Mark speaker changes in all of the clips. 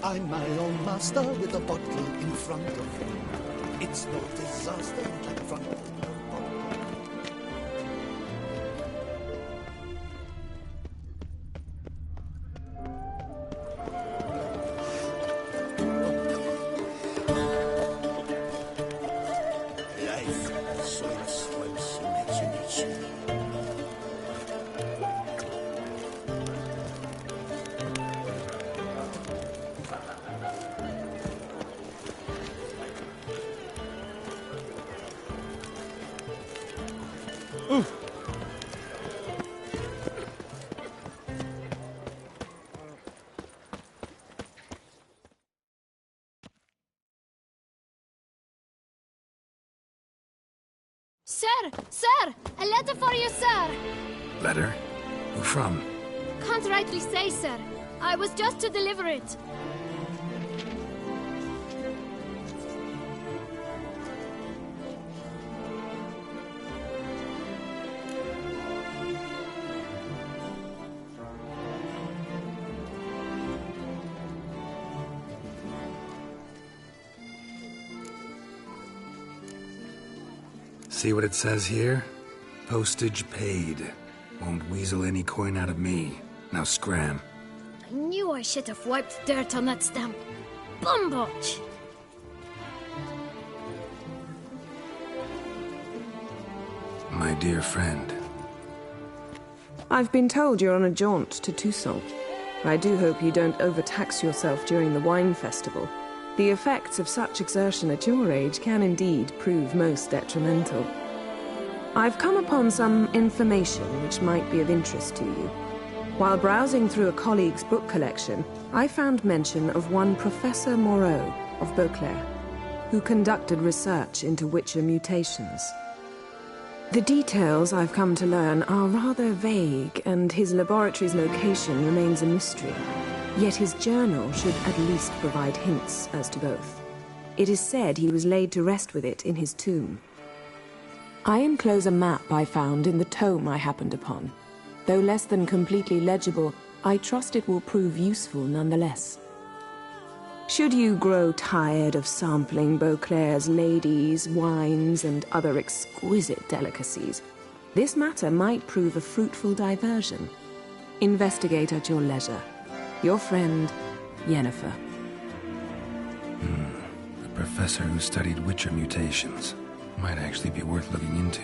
Speaker 1: I'm my own master with a bottle in front of me. It's no disaster like front of me.
Speaker 2: Sir! Sir! A letter for you, sir!
Speaker 3: Letter? Who from?
Speaker 2: Can't rightly say, sir. I was just to deliver it.
Speaker 3: See what it says here? Postage paid. Won't weasel any coin out of me. Now scram.
Speaker 2: I knew I should have wiped dirt on that stamp. Bumbotch!
Speaker 3: My dear friend.
Speaker 4: I've been told you're on a jaunt to Toussaint. I do hope you don't overtax yourself during the wine festival. The effects of such exertion at your age can indeed prove most detrimental. I've come upon some information which might be of interest to you. While browsing through a colleague's book collection, I found mention of one Professor Moreau of Beauclair, who conducted research into Witcher mutations. The details I've come to learn are rather vague, and his laboratory's location remains a mystery. Yet his journal should at least provide hints as to both. It is said he was laid to rest with it in his tomb. I enclose a map I found in the tome I happened upon. Though less than completely legible, I trust it will prove useful nonetheless. Should you grow tired of sampling Beauclair's ladies, wines, and other exquisite delicacies, this matter might prove a fruitful diversion. Investigate at your leisure. Your friend, Yennefer.
Speaker 3: A professor who studied Witcher mutations. Might actually be worth looking into.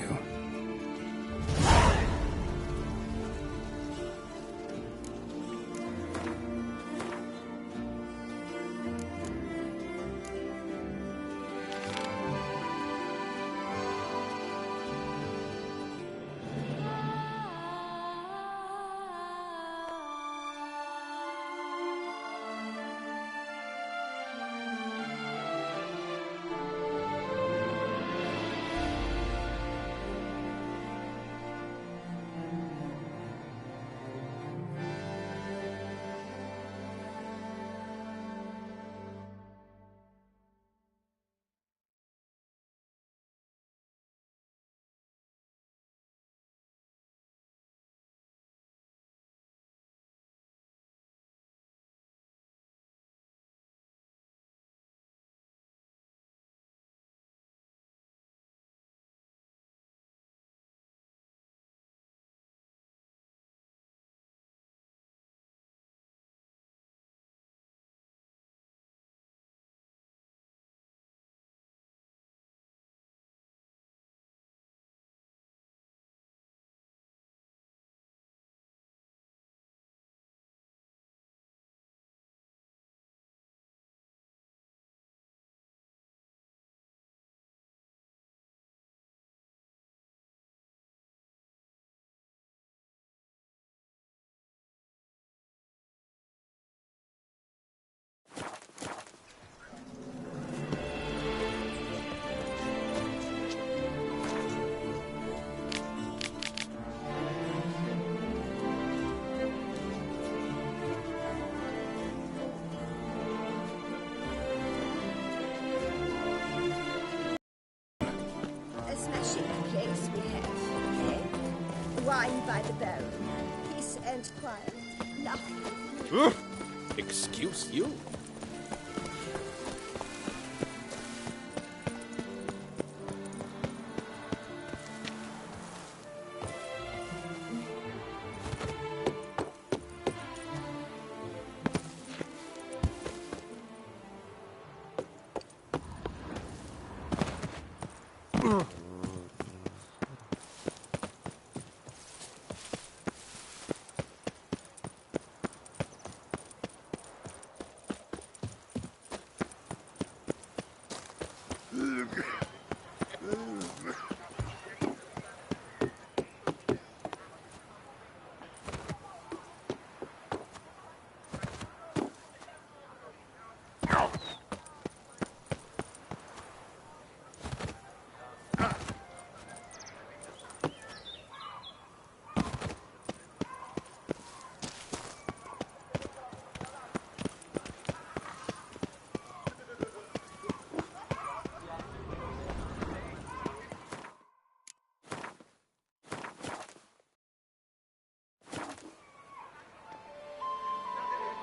Speaker 5: Wine by the barrel. Peace and quiet. Nothing.
Speaker 6: Excuse you.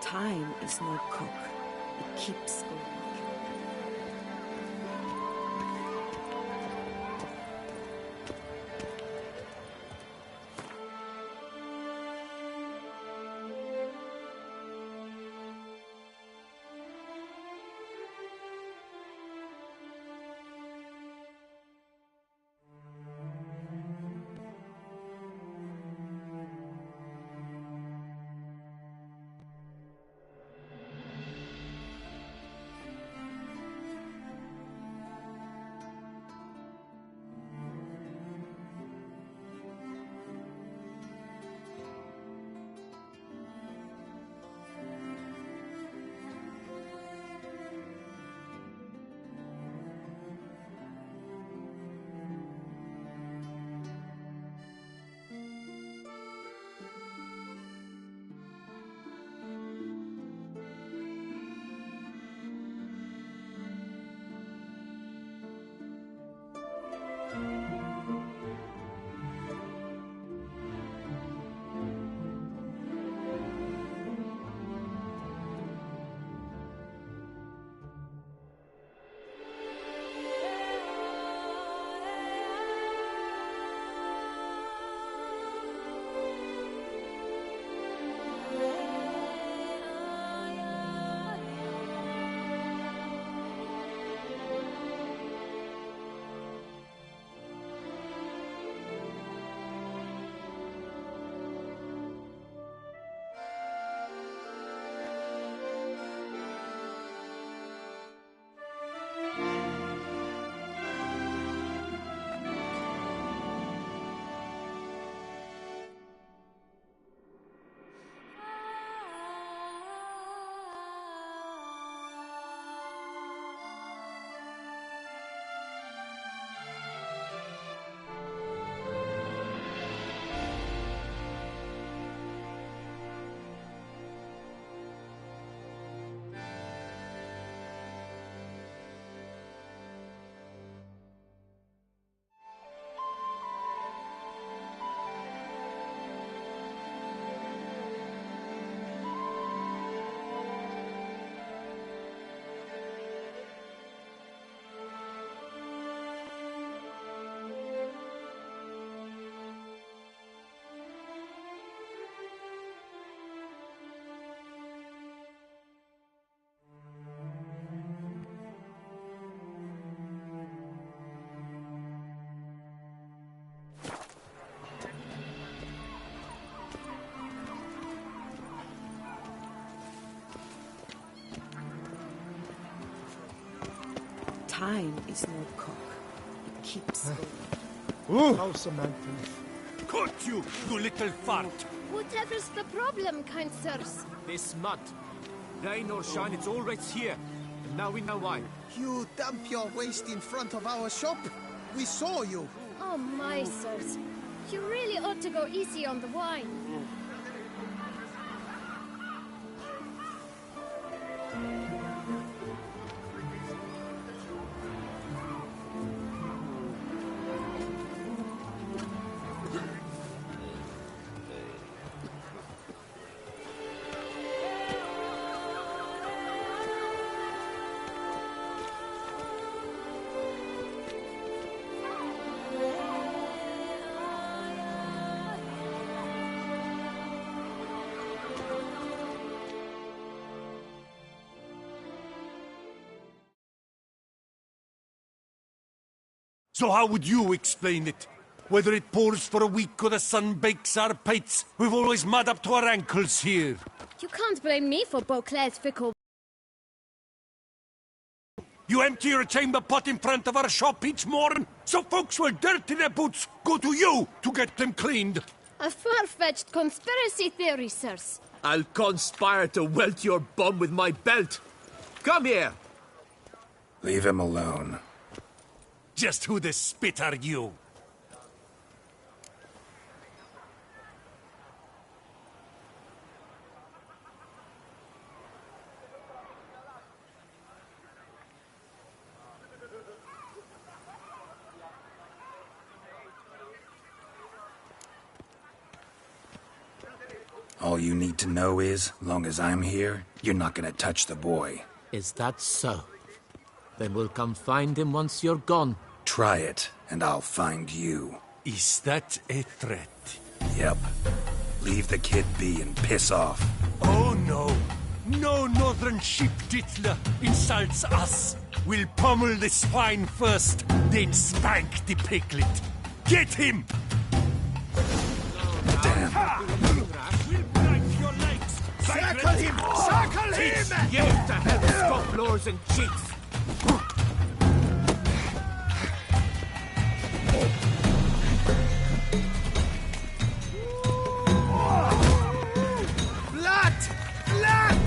Speaker 4: Time is no cook. It keeps going. Time is no cock. It keeps going.
Speaker 5: How Samantha?
Speaker 6: Caught you, you little fart!
Speaker 2: Whatever's the problem, kind sirs?
Speaker 6: This mud. Rain or shine, it's all right here. And now we know why.
Speaker 1: You dump your waste in front of our shop? We saw you.
Speaker 2: Oh, my sirs. You really ought to go easy on the wine.
Speaker 6: So how would you explain it? Whether it pours for a week or the sun bakes our pates, we've always mud up to our ankles here.
Speaker 2: You can't blame me for Beauclair's fickle.
Speaker 6: You empty your chamber pot in front of our shop each morning, so folks will dirty their boots go to you to get them cleaned.
Speaker 2: A far-fetched conspiracy theory, sirs.
Speaker 7: I'll conspire to welt your bum with my belt. Come here.
Speaker 3: Leave him alone.
Speaker 6: Just who the spit are you?
Speaker 3: All you need to know is, long as I'm here, you're not gonna touch the boy.
Speaker 7: Is that so? Then we'll come find him once you're gone.
Speaker 3: Try it, and I'll find you.
Speaker 6: Is that a threat?
Speaker 3: Yep. Leave the kid be and piss off.
Speaker 6: Oh no. No northern sheep dittler insults us. We'll pummel the swine first, then spank the piglet. Get him!
Speaker 3: Damn.
Speaker 6: We'll break your legs!
Speaker 1: Circle him! Circle him!
Speaker 7: Get to hell, scofflors and cheats!
Speaker 1: Blood! Blood!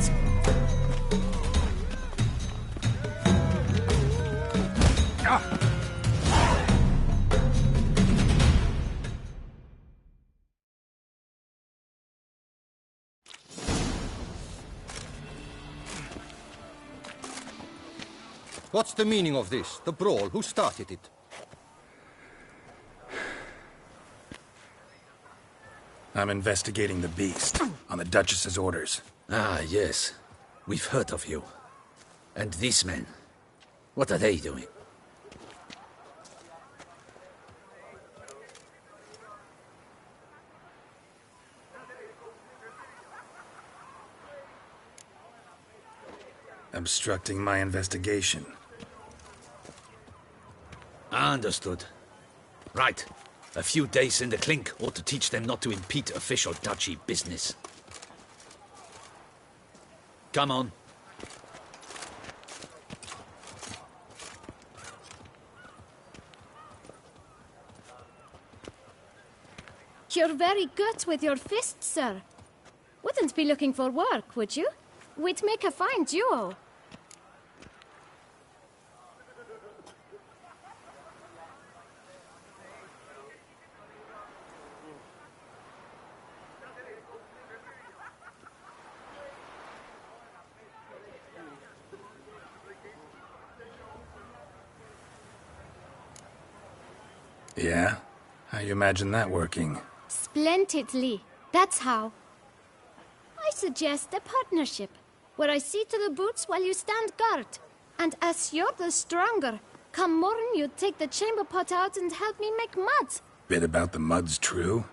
Speaker 5: What's the meaning of this? The brawl? Who started it?
Speaker 3: I'm investigating the beast, on the Duchess's orders.
Speaker 8: Ah, yes. We've heard of you. And these men, what are they doing?
Speaker 3: Obstructing my investigation.
Speaker 8: Understood. Right. A few days in the clink ought to teach them not to impede official duchy business. Come on.
Speaker 2: You're very good with your fists, sir. Wouldn't be looking for work, would you? We'd make a fine duo.
Speaker 3: Yeah? How you imagine that working?
Speaker 2: Splendidly. That's how. I suggest a partnership, where I see to the boots while you stand guard. And as you're the stronger, come morn you take the chamber pot out and help me make mud.
Speaker 3: Bit about the mud's true?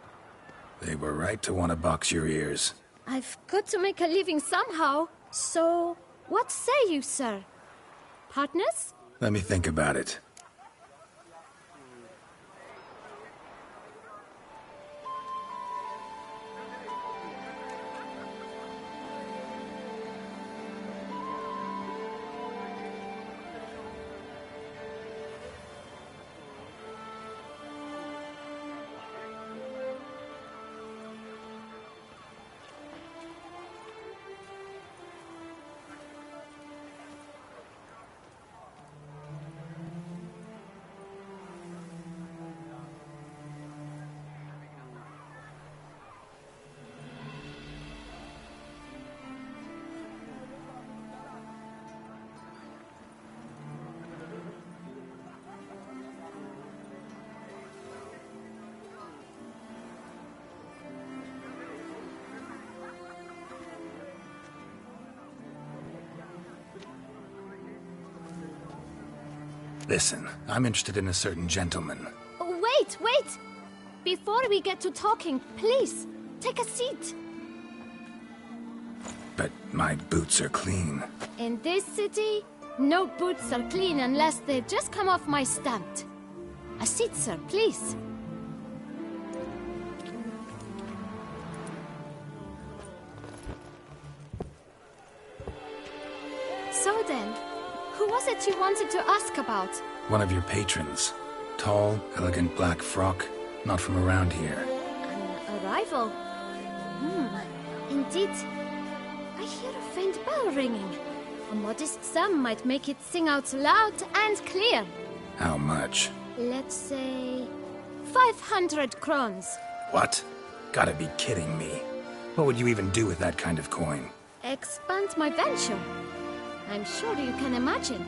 Speaker 3: They were right to want to box your ears.
Speaker 2: I've got to make a living somehow, so what say you, sir? Partners?
Speaker 3: Let me think about it. Listen, I'm interested in a certain gentleman.
Speaker 2: Wait, wait! Before we get to talking, please, take a seat.
Speaker 3: But my boots are clean.
Speaker 2: In this city, no boots are clean unless they've just come off my stamp. A seat, sir, please. So then, who was it you wanted to ask about?
Speaker 3: One of your patrons. Tall, elegant black frock. Not from around here.
Speaker 2: An arrival? Indeed. I hear a faint bell ringing. A modest sum might make it sing out loud and clear.
Speaker 3: How much?
Speaker 2: Let's say 500 crowns.
Speaker 3: What? Gotta be kidding me. What would you even do with that kind of coin?
Speaker 2: Expand my venture. I'm sure you can imagine.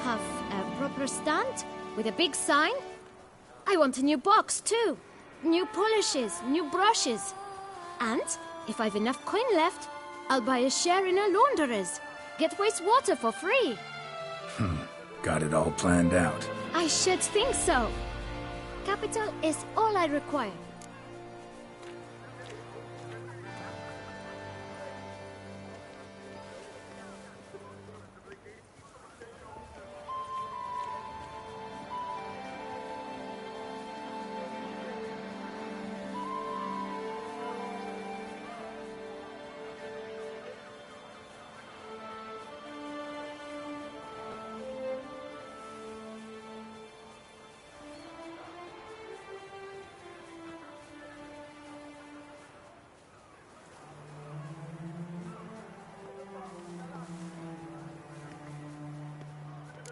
Speaker 2: Have a proper stand with a big sign. I want a new box too. New polishes, new brushes. And If I've enough coin left, I'll buy a share in a launderer's. Get wastewater for free.
Speaker 3: Got it all planned out.
Speaker 2: I should think so. Capital is all I require.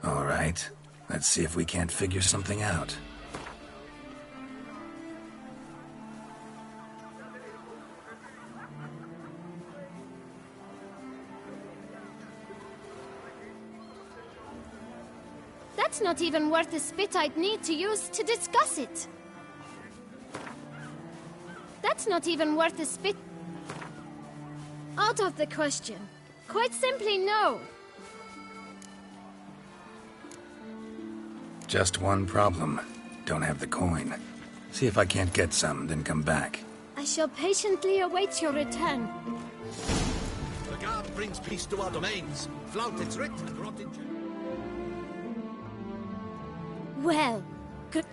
Speaker 3: All right. Let's see if we can't figure something out.
Speaker 2: That's not even worth the spit I'd need to use to discuss it. That's not even worth the spit. Out of the question. Quite simply, no.
Speaker 3: Just one problem. Don't have the coin. See if I can't get some, then come back.
Speaker 2: I shall patiently await your return.
Speaker 8: The guard brings peace to our domains. Flout its writ and rot in jail.
Speaker 2: Well, good.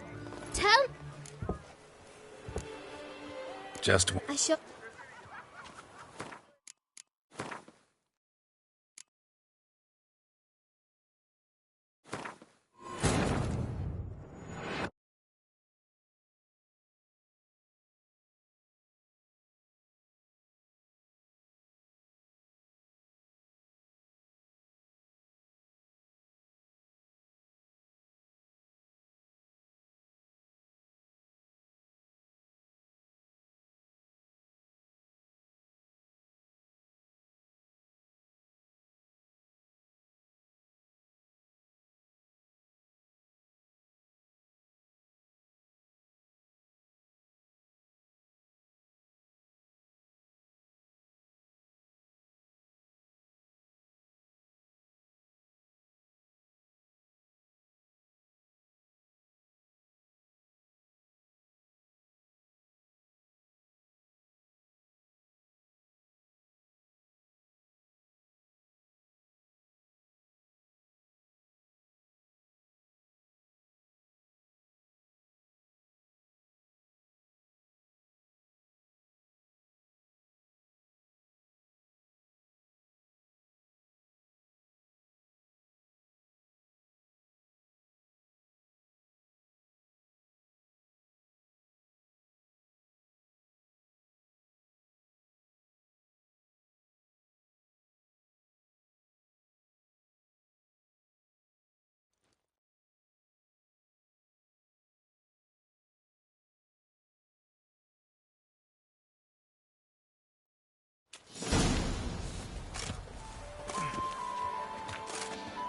Speaker 2: Tell.
Speaker 3: Just
Speaker 2: I shall.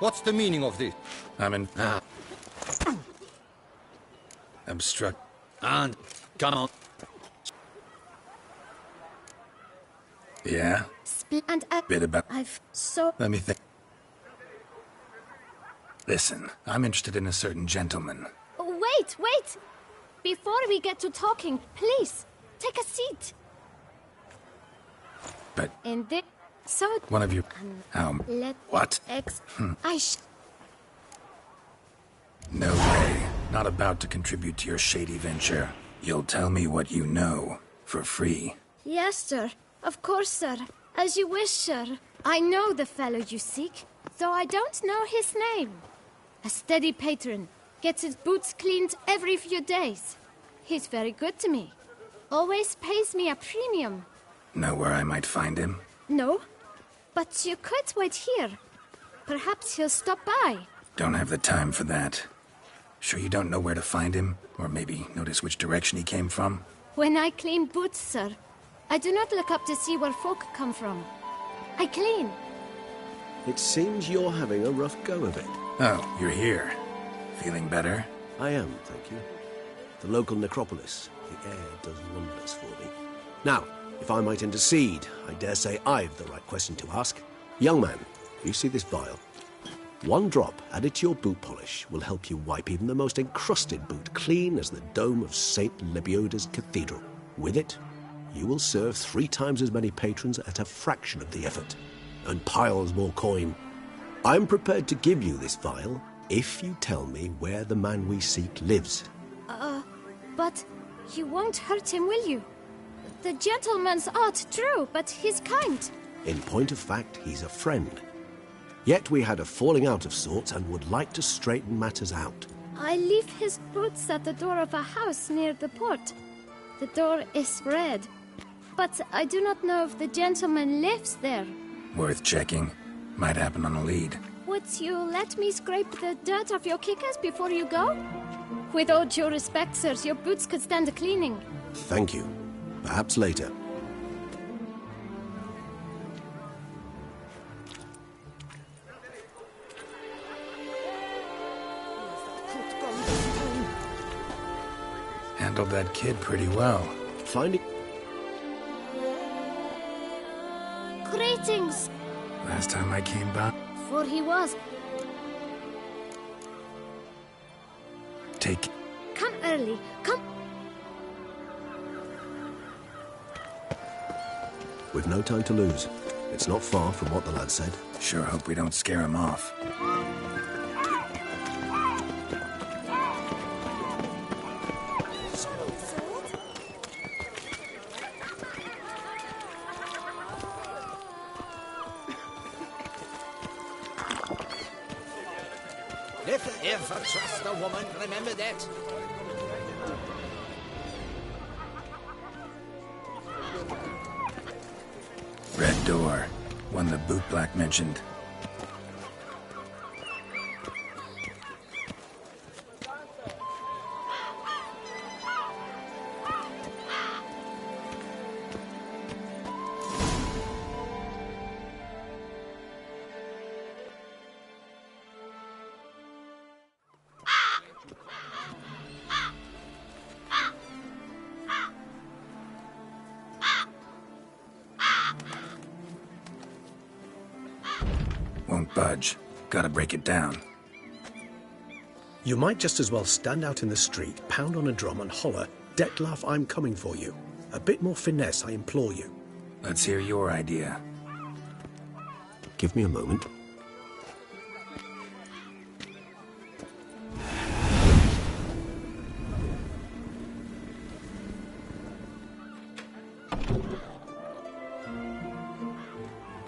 Speaker 5: What's the meaning of this?
Speaker 3: I'm in... Obstruct...
Speaker 8: And come on.
Speaker 3: Yeah?
Speaker 2: And
Speaker 3: Bit about...
Speaker 2: I've so.
Speaker 3: Let me think. Listen, I'm interested in a certain gentleman.
Speaker 2: Wait, wait! Before we get to talking, please take a seat.
Speaker 3: But
Speaker 2: And then, so
Speaker 3: one of you...
Speaker 2: let
Speaker 3: What? No way. Not about to contribute to your shady venture. You'll tell me what you know, for free.
Speaker 2: Yes, sir. Of course, sir. As you wish, sir. I know the fellow you seek, though I don't know his name. A steady patron. Gets his boots cleaned every few days. He's very good to me. Always pays me a premium.
Speaker 3: Know where I might find him?
Speaker 2: No, but you could wait here. Perhaps he'll stop by.
Speaker 3: Don't have the time for that. Sure you don't know where to find him? Or maybe notice which direction he came from?
Speaker 2: When I clean boots, sir, I do not look up to see where folk come from. I clean.
Speaker 9: It seems you're having a rough go of it.
Speaker 3: Oh, you're here. Feeling better?
Speaker 9: I am, thank you. The local necropolis. The air does wonders for me. Now, If I might intercede, I dare say I've the right question to ask. Young man, you see this vial? One drop added to your boot polish will help you wipe even the most encrusted boot clean as the dome of St. Lebioda's Cathedral. With it, you will serve 3 times as many patrons at a fraction of the effort, and piles more coin. I'm prepared to give you this vial if you tell me where the man we seek lives.
Speaker 2: But you won't hurt him, will you? The gentleman's art, true, but he's kind.
Speaker 9: In point of fact, he's a friend. Yet we had a falling out of sorts and would like to straighten matters out.
Speaker 2: I leave his boots at the door of a house near the port. The door is red, but I do not know if the gentleman lives there.
Speaker 3: Worth checking. Might happen on a lead.
Speaker 2: Would you let me scrape the dirt off your kickers before you go? With all due respect, sirs, your boots could stand a cleaning.
Speaker 9: Thank you. Perhaps later.
Speaker 3: Handled that kid pretty well.
Speaker 9: Finding...
Speaker 2: Greetings!
Speaker 3: Last time I came by...
Speaker 2: For he was.
Speaker 3: Take...
Speaker 2: Come early, come...
Speaker 9: We've no time to lose. It's not far from what the lad said.
Speaker 3: Sure hope we don't scare him off.
Speaker 1: Never ever trust a woman, remember that?
Speaker 3: Red door. One the boot black mentioned. Won't budge. Gotta break it down.
Speaker 9: You might just as well stand out in the street, pound on a drum and holler, "Detlef, I'm coming for you." A bit more finesse, I implore you.
Speaker 3: Let's hear your idea.
Speaker 9: Give me a moment.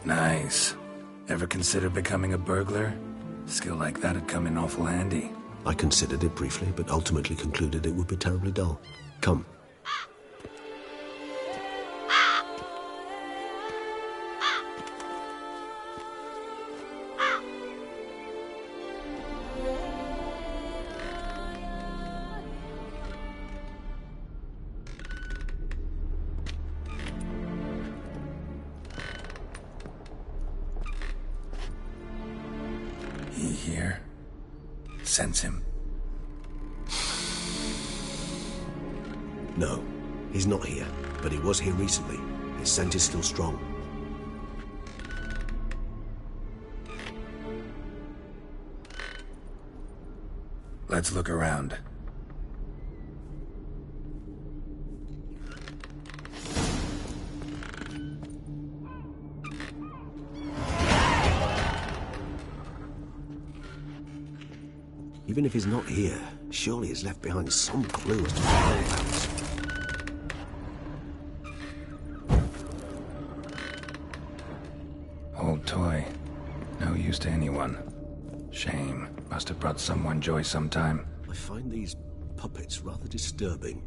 Speaker 3: Nice. Ever consider becoming a burglar? Skill like that'd come in awful handy.
Speaker 9: I considered it briefly, but ultimately concluded it would be terribly dull. Come.
Speaker 3: He here? Sense him.
Speaker 9: No, he's not here, but he was here recently. His scent is still strong.
Speaker 3: Let's look around.
Speaker 9: Even if he's not here, surely he's left behind some clue as to the whereabouts.
Speaker 3: Old toy. No use to anyone. Shame. Must have brought someone joy sometime.
Speaker 9: I find these puppets rather disturbing.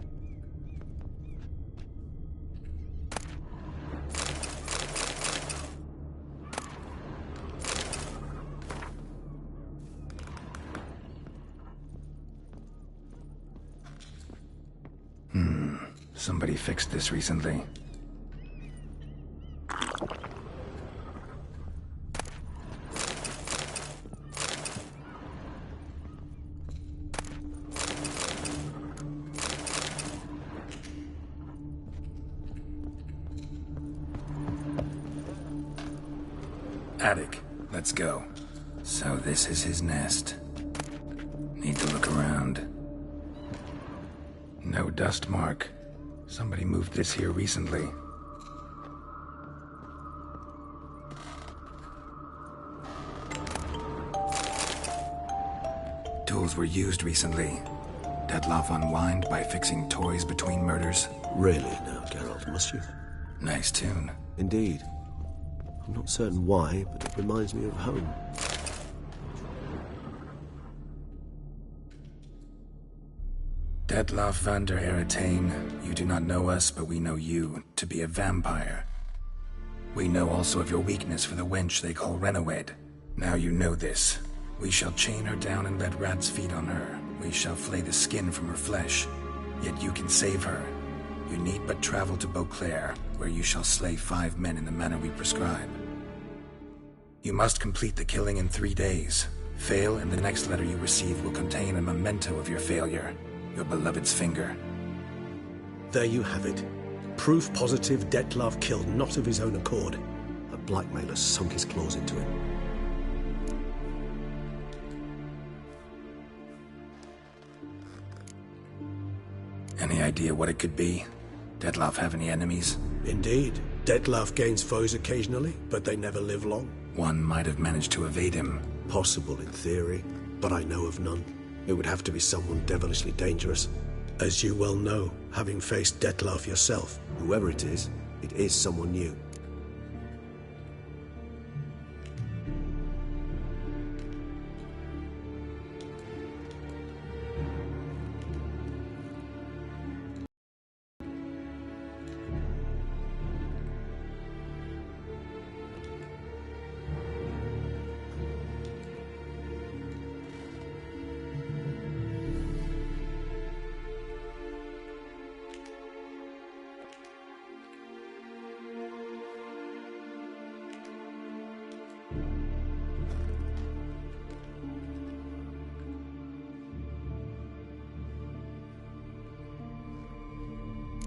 Speaker 3: Somebody fixed this recently. Attic. Let's go. So this is his nest. Need to look around. No dust mark. Somebody moved this here recently. Tools were used recently. Dettlaff unwind by fixing toys between murders.
Speaker 9: Really now, Geralt, must you?
Speaker 3: Nice tune.
Speaker 9: Indeed. I'm not certain why, but it reminds me of home.
Speaker 3: Dettlaff van der Eretane, you do not know us, but we know you to be a vampire. We know also of your weakness for the wench they call Renoed. Now you know this. We shall chain her down and let rats feed on her. We shall flay the skin from her flesh. Yet you can save her. You need but travel to Beauclair, where you shall slay 5 men in the manner we prescribe. You must complete the killing in 3 days. Fail, and the next letter you receive will contain a memento of your failure. Your beloved's finger.
Speaker 9: There you have it. Proof positive Dettlaff killed not of his own accord. A blackmailer sunk his claws into him.
Speaker 3: Any idea what it could be? Dettlaff have any enemies?
Speaker 9: Indeed. Dettlaff gains foes occasionally, but they never live long.
Speaker 3: One might have managed to evade him.
Speaker 9: Possible in theory, but I know of none. It would have to be someone devilishly dangerous. As you well know, having faced Dettlaff yourself, whoever it is someone new.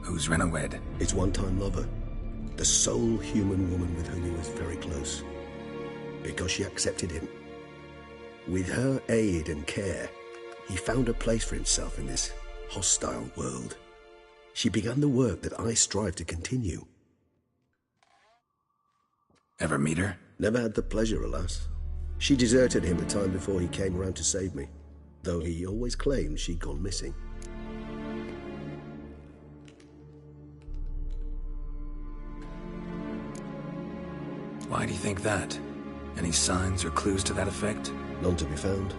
Speaker 3: Who's Renoed?
Speaker 9: His one-time lover. The sole human woman with whom he was very close. Because she accepted him. With her aid and care, he found a place for himself in this hostile world. She began the work that I strive to continue.
Speaker 3: Ever meet her?
Speaker 9: Never had the pleasure, alas. She deserted him a time before he came round to save me, though he always claimed she'd gone missing.
Speaker 3: Why do you think that? Any signs or clues to that effect?
Speaker 9: None to be found.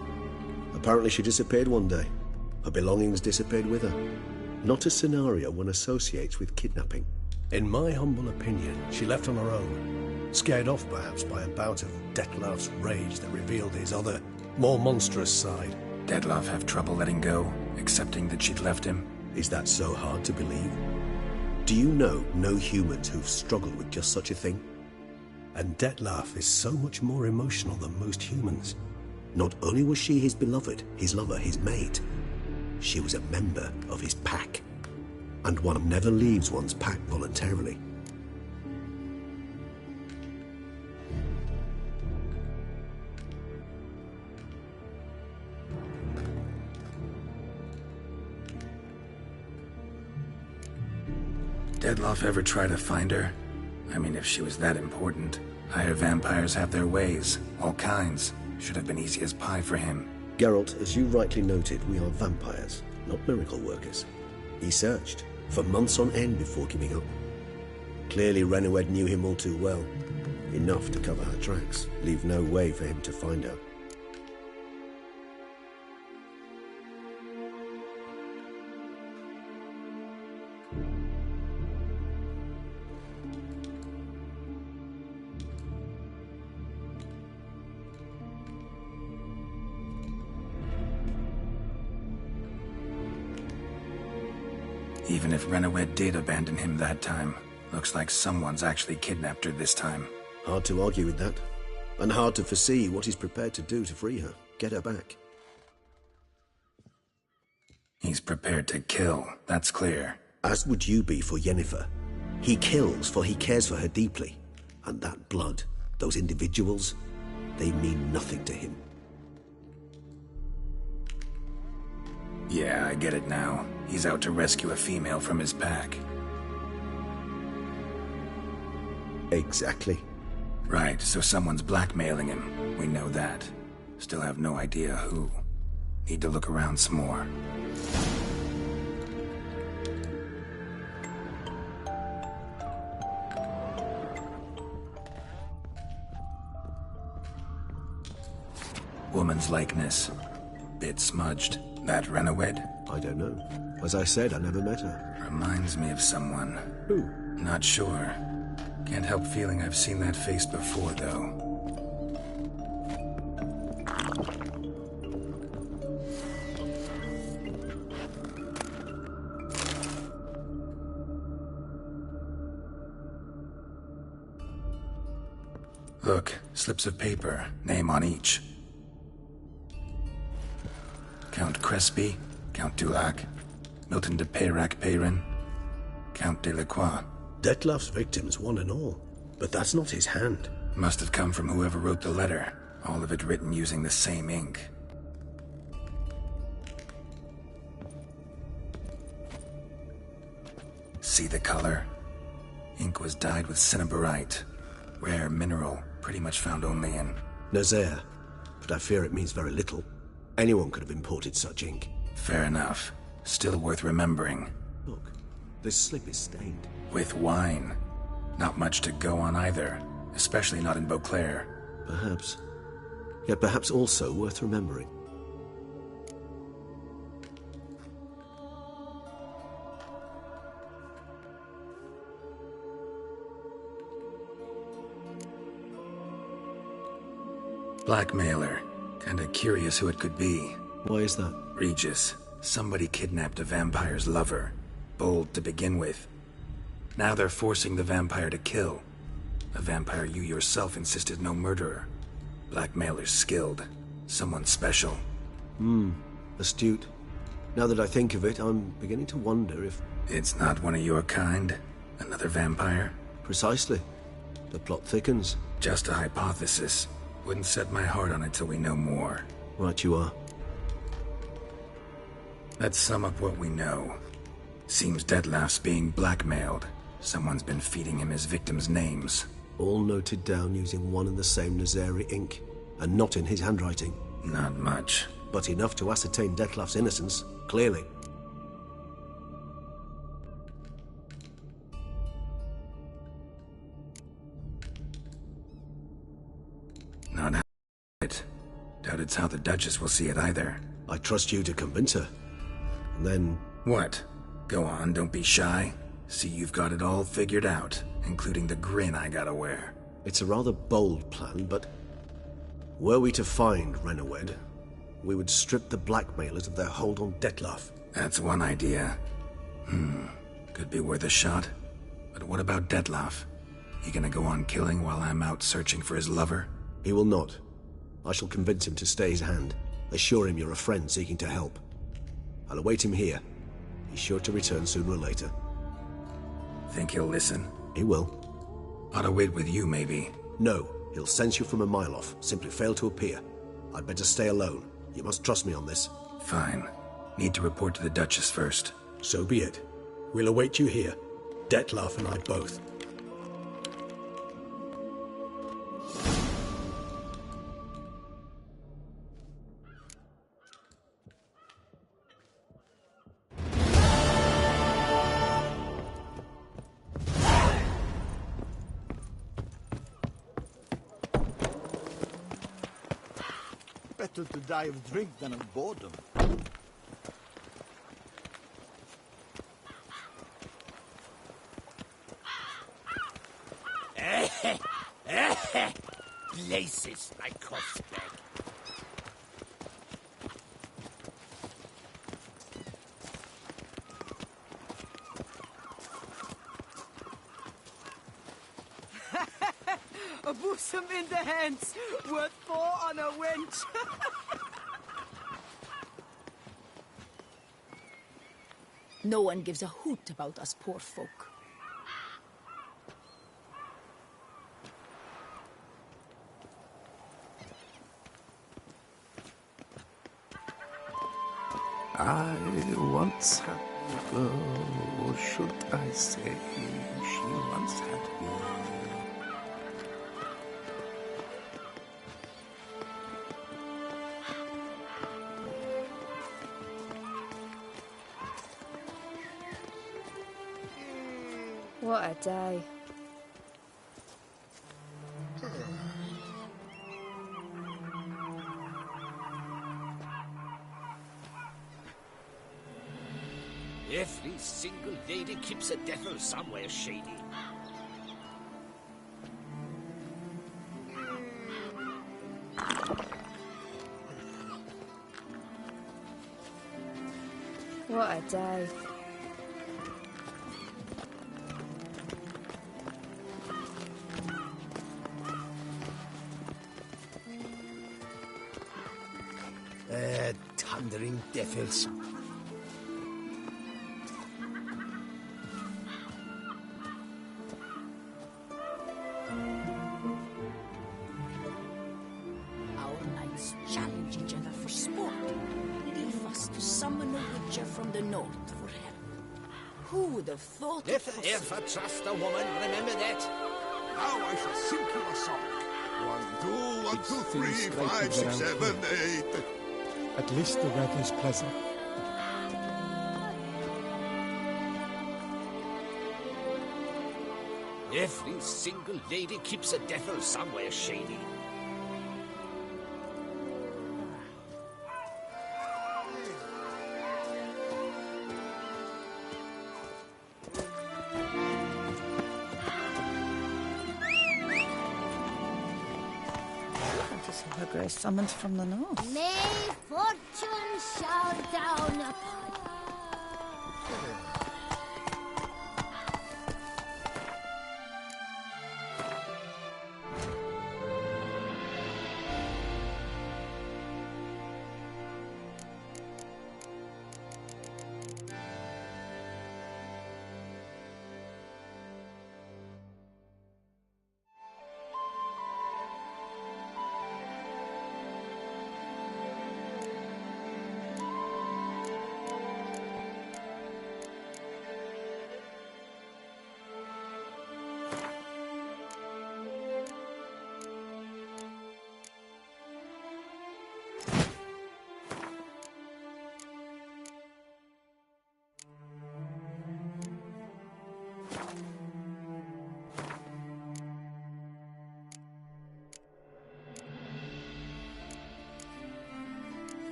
Speaker 9: Apparently she disappeared one day. Her belongings disappeared with her. Not a scenario one associates with kidnapping. In my humble opinion, she left on her own. Scared off perhaps by a bout of Dettlaff's rage that revealed his other, more monstrous side.
Speaker 3: Dettlaff have trouble letting go, accepting that she'd left him?
Speaker 9: Is that so hard to believe? Do you know no humans who've struggled with just such a thing? And Dettlaff is so much more emotional than most humans. Not only was she his beloved, his lover, his mate, she was a member of his pack. And one never leaves one's pack voluntarily.
Speaker 3: Dettlaff ever try to find her? I mean, if she was that important. Higher vampires have their ways, all kinds. Should have been easy as pie for him.
Speaker 9: Geralt, as you rightly noted, we are vampires, not miracle workers. He searched, for months on end before giving up. Clearly Renoed knew him all too well. Enough to cover her tracks, leave no way for him to find her.
Speaker 3: Even if Renoed did abandon him that time, looks like someone's actually kidnapped her this time.
Speaker 9: Hard to argue with that. And hard to foresee what he's prepared to do to free her, get her back.
Speaker 3: He's prepared to kill, that's clear.
Speaker 9: As would you be for Yennefer. He kills for he cares for her deeply. And that blood, those individuals, they mean nothing to him.
Speaker 3: Yeah, I get it now. He's out to rescue a female from his pack.
Speaker 9: Exactly.
Speaker 3: Right, so someone's blackmailing him. We know that. Still have no idea who. Need to look around some more. Woman's likeness. Bit smudged. That Renowed?
Speaker 9: I don't know. As I said, I never met her.
Speaker 3: Reminds me of someone.
Speaker 9: Who?
Speaker 3: Not sure. Can't help feeling I've seen that face before, though. Look, slips of paper, name on each. Count Crespi, Count Dulac, Milton de Peyrac-Peyrin, Count Delacroix.
Speaker 9: Detlef's victims, one and all. But that's not his hand.
Speaker 3: Must have come from whoever wrote the letter. All of it written using the same ink. See the color? Ink was dyed with cinnabarite. Rare mineral, pretty much found only in...
Speaker 9: Nazaire. But I fear it means very little. Anyone could have imported such ink.
Speaker 3: Fair enough. Still worth remembering.
Speaker 9: Look, this slip is stained.
Speaker 3: With wine. Not much to go on either. Especially not in Beauclair.
Speaker 9: Perhaps. Yet perhaps also worth remembering.
Speaker 3: Blackmailer. Kinda curious who it could be.
Speaker 9: Why is that?
Speaker 3: Regis. Somebody kidnapped a vampire's lover. Bold to begin with. Now they're forcing the vampire to kill. A vampire you yourself insisted no murderer. Blackmailer's skilled. Someone special.
Speaker 9: Astute. Now that I think of it, I'm beginning to wonder if...
Speaker 3: It's not one of your kind? Another vampire?
Speaker 9: Precisely. The plot thickens.
Speaker 3: Just a hypothesis. Wouldn't set my heart on it till we know more.
Speaker 9: Right you are.
Speaker 3: Let's sum up what we know. Seems Detlef's being blackmailed. Someone's been feeding him his victims' names.
Speaker 9: All noted down using one and the same Nazari ink, and not in his handwriting.
Speaker 3: Not much.
Speaker 9: But enough to ascertain Detlef's innocence, clearly.
Speaker 3: Not how it. Doubt it's how the Duchess will see it either.
Speaker 9: I trust you to convince her. And then...
Speaker 3: What? Go on, don't be shy. See you've got it all figured out, including the grin I gotta wear.
Speaker 9: It's a rather bold plan, but... Were we to find Renowed, we would strip the blackmailers of their hold on Detlef.
Speaker 3: That's one idea. Could be worth a shot. But what about Detlef? He gonna go on killing while I'm out searching for his lover?
Speaker 9: He will not. I shall convince him to stay his hand. Assure him you're a friend seeking to help. I'll await him here. He's sure to return sooner or later.
Speaker 3: Think he'll listen?
Speaker 9: He will.
Speaker 3: Ought to wait with you, maybe.
Speaker 9: No, he'll sense you from a mile off. Simply fail to appear. I'd better stay alone. You must trust me on this.
Speaker 3: Fine. Need to report to the Duchess first.
Speaker 9: So be it. We'll await you here. Detlef and I both.
Speaker 1: Better to die of drink than of boredom.
Speaker 6: Places like Kosberg.
Speaker 10: A bosom in the hands, worth 4 on a wench.
Speaker 11: No one gives a hoot about us poor folk.
Speaker 3: I once had a girl, or should I say, she once had me.
Speaker 11: What a day.
Speaker 8: Every single lady keeps a devil somewhere shady.
Speaker 11: What a day.
Speaker 9: Thundering devils.
Speaker 11: Our knights challenge each other for sport. Leave us to summon a witcher from the north for help. Who would have thought
Speaker 8: Never
Speaker 11: it
Speaker 8: ever trust a woman, remember that?
Speaker 1: Now I shall sink you a song. 1, 2, 1, 2, 3, 5, 6, 7, 8.
Speaker 6: At least the weather's pleasant.
Speaker 8: Every single lady keeps a devil somewhere shady.
Speaker 12: Her Grace summoned from the north.
Speaker 2: May fortune shower down upon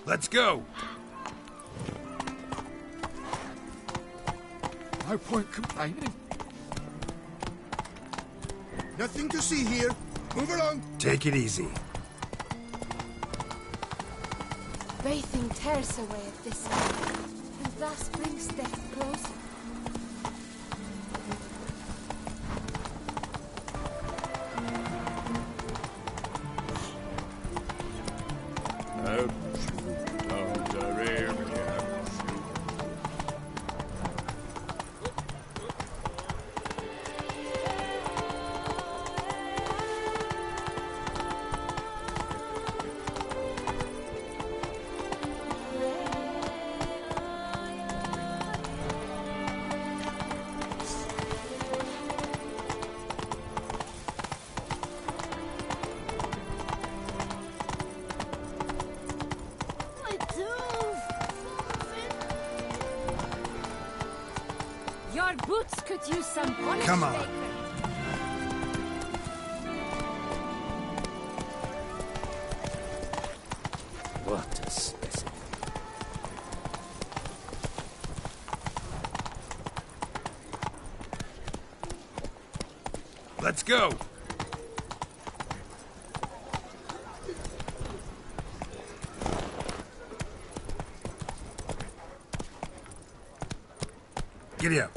Speaker 6: Let's go! No point complaining.
Speaker 1: Nothing to see here. Move along.
Speaker 3: Take it easy.
Speaker 2: Bathing tears away at this hour, and thus brings death closer. Your boots could use some polish.
Speaker 3: Come on.
Speaker 2: Maker.
Speaker 8: What a specimen.
Speaker 6: Let's go!
Speaker 3: Giddy up.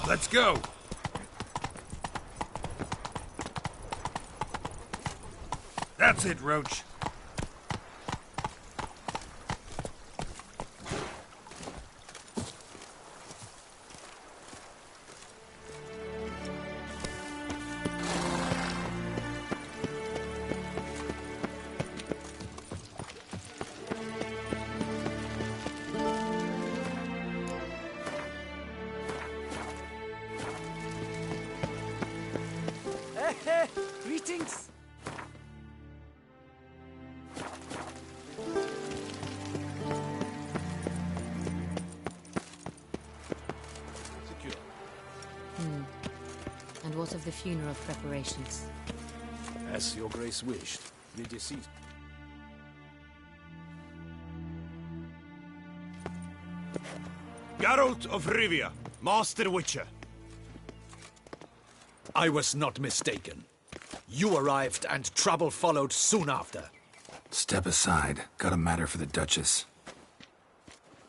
Speaker 6: Let's go! That's it, Roach.
Speaker 10: Greetings.
Speaker 6: Secure.
Speaker 13: And what of the funeral preparations?
Speaker 8: As your grace wished, the deceased...
Speaker 6: Geralt of Rivia, Master Witcher.
Speaker 8: I was not mistaken. You arrived and trouble followed soon after.
Speaker 3: Step aside. Got a matter for the Duchess.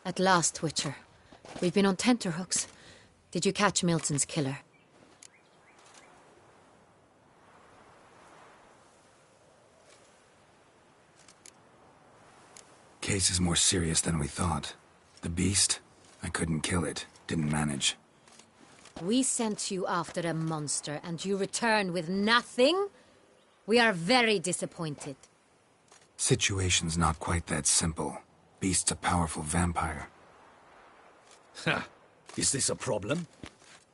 Speaker 13: At last, Witcher. We've been on tenterhooks. Did you catch Milton's killer?
Speaker 3: Case is more serious than we thought. The beast? I couldn't kill it. Didn't manage.
Speaker 13: We sent you after a monster, and you return with nothing? We are very disappointed.
Speaker 3: Situation's not quite that simple. Beast's a powerful vampire.
Speaker 8: Ha! Is this a problem?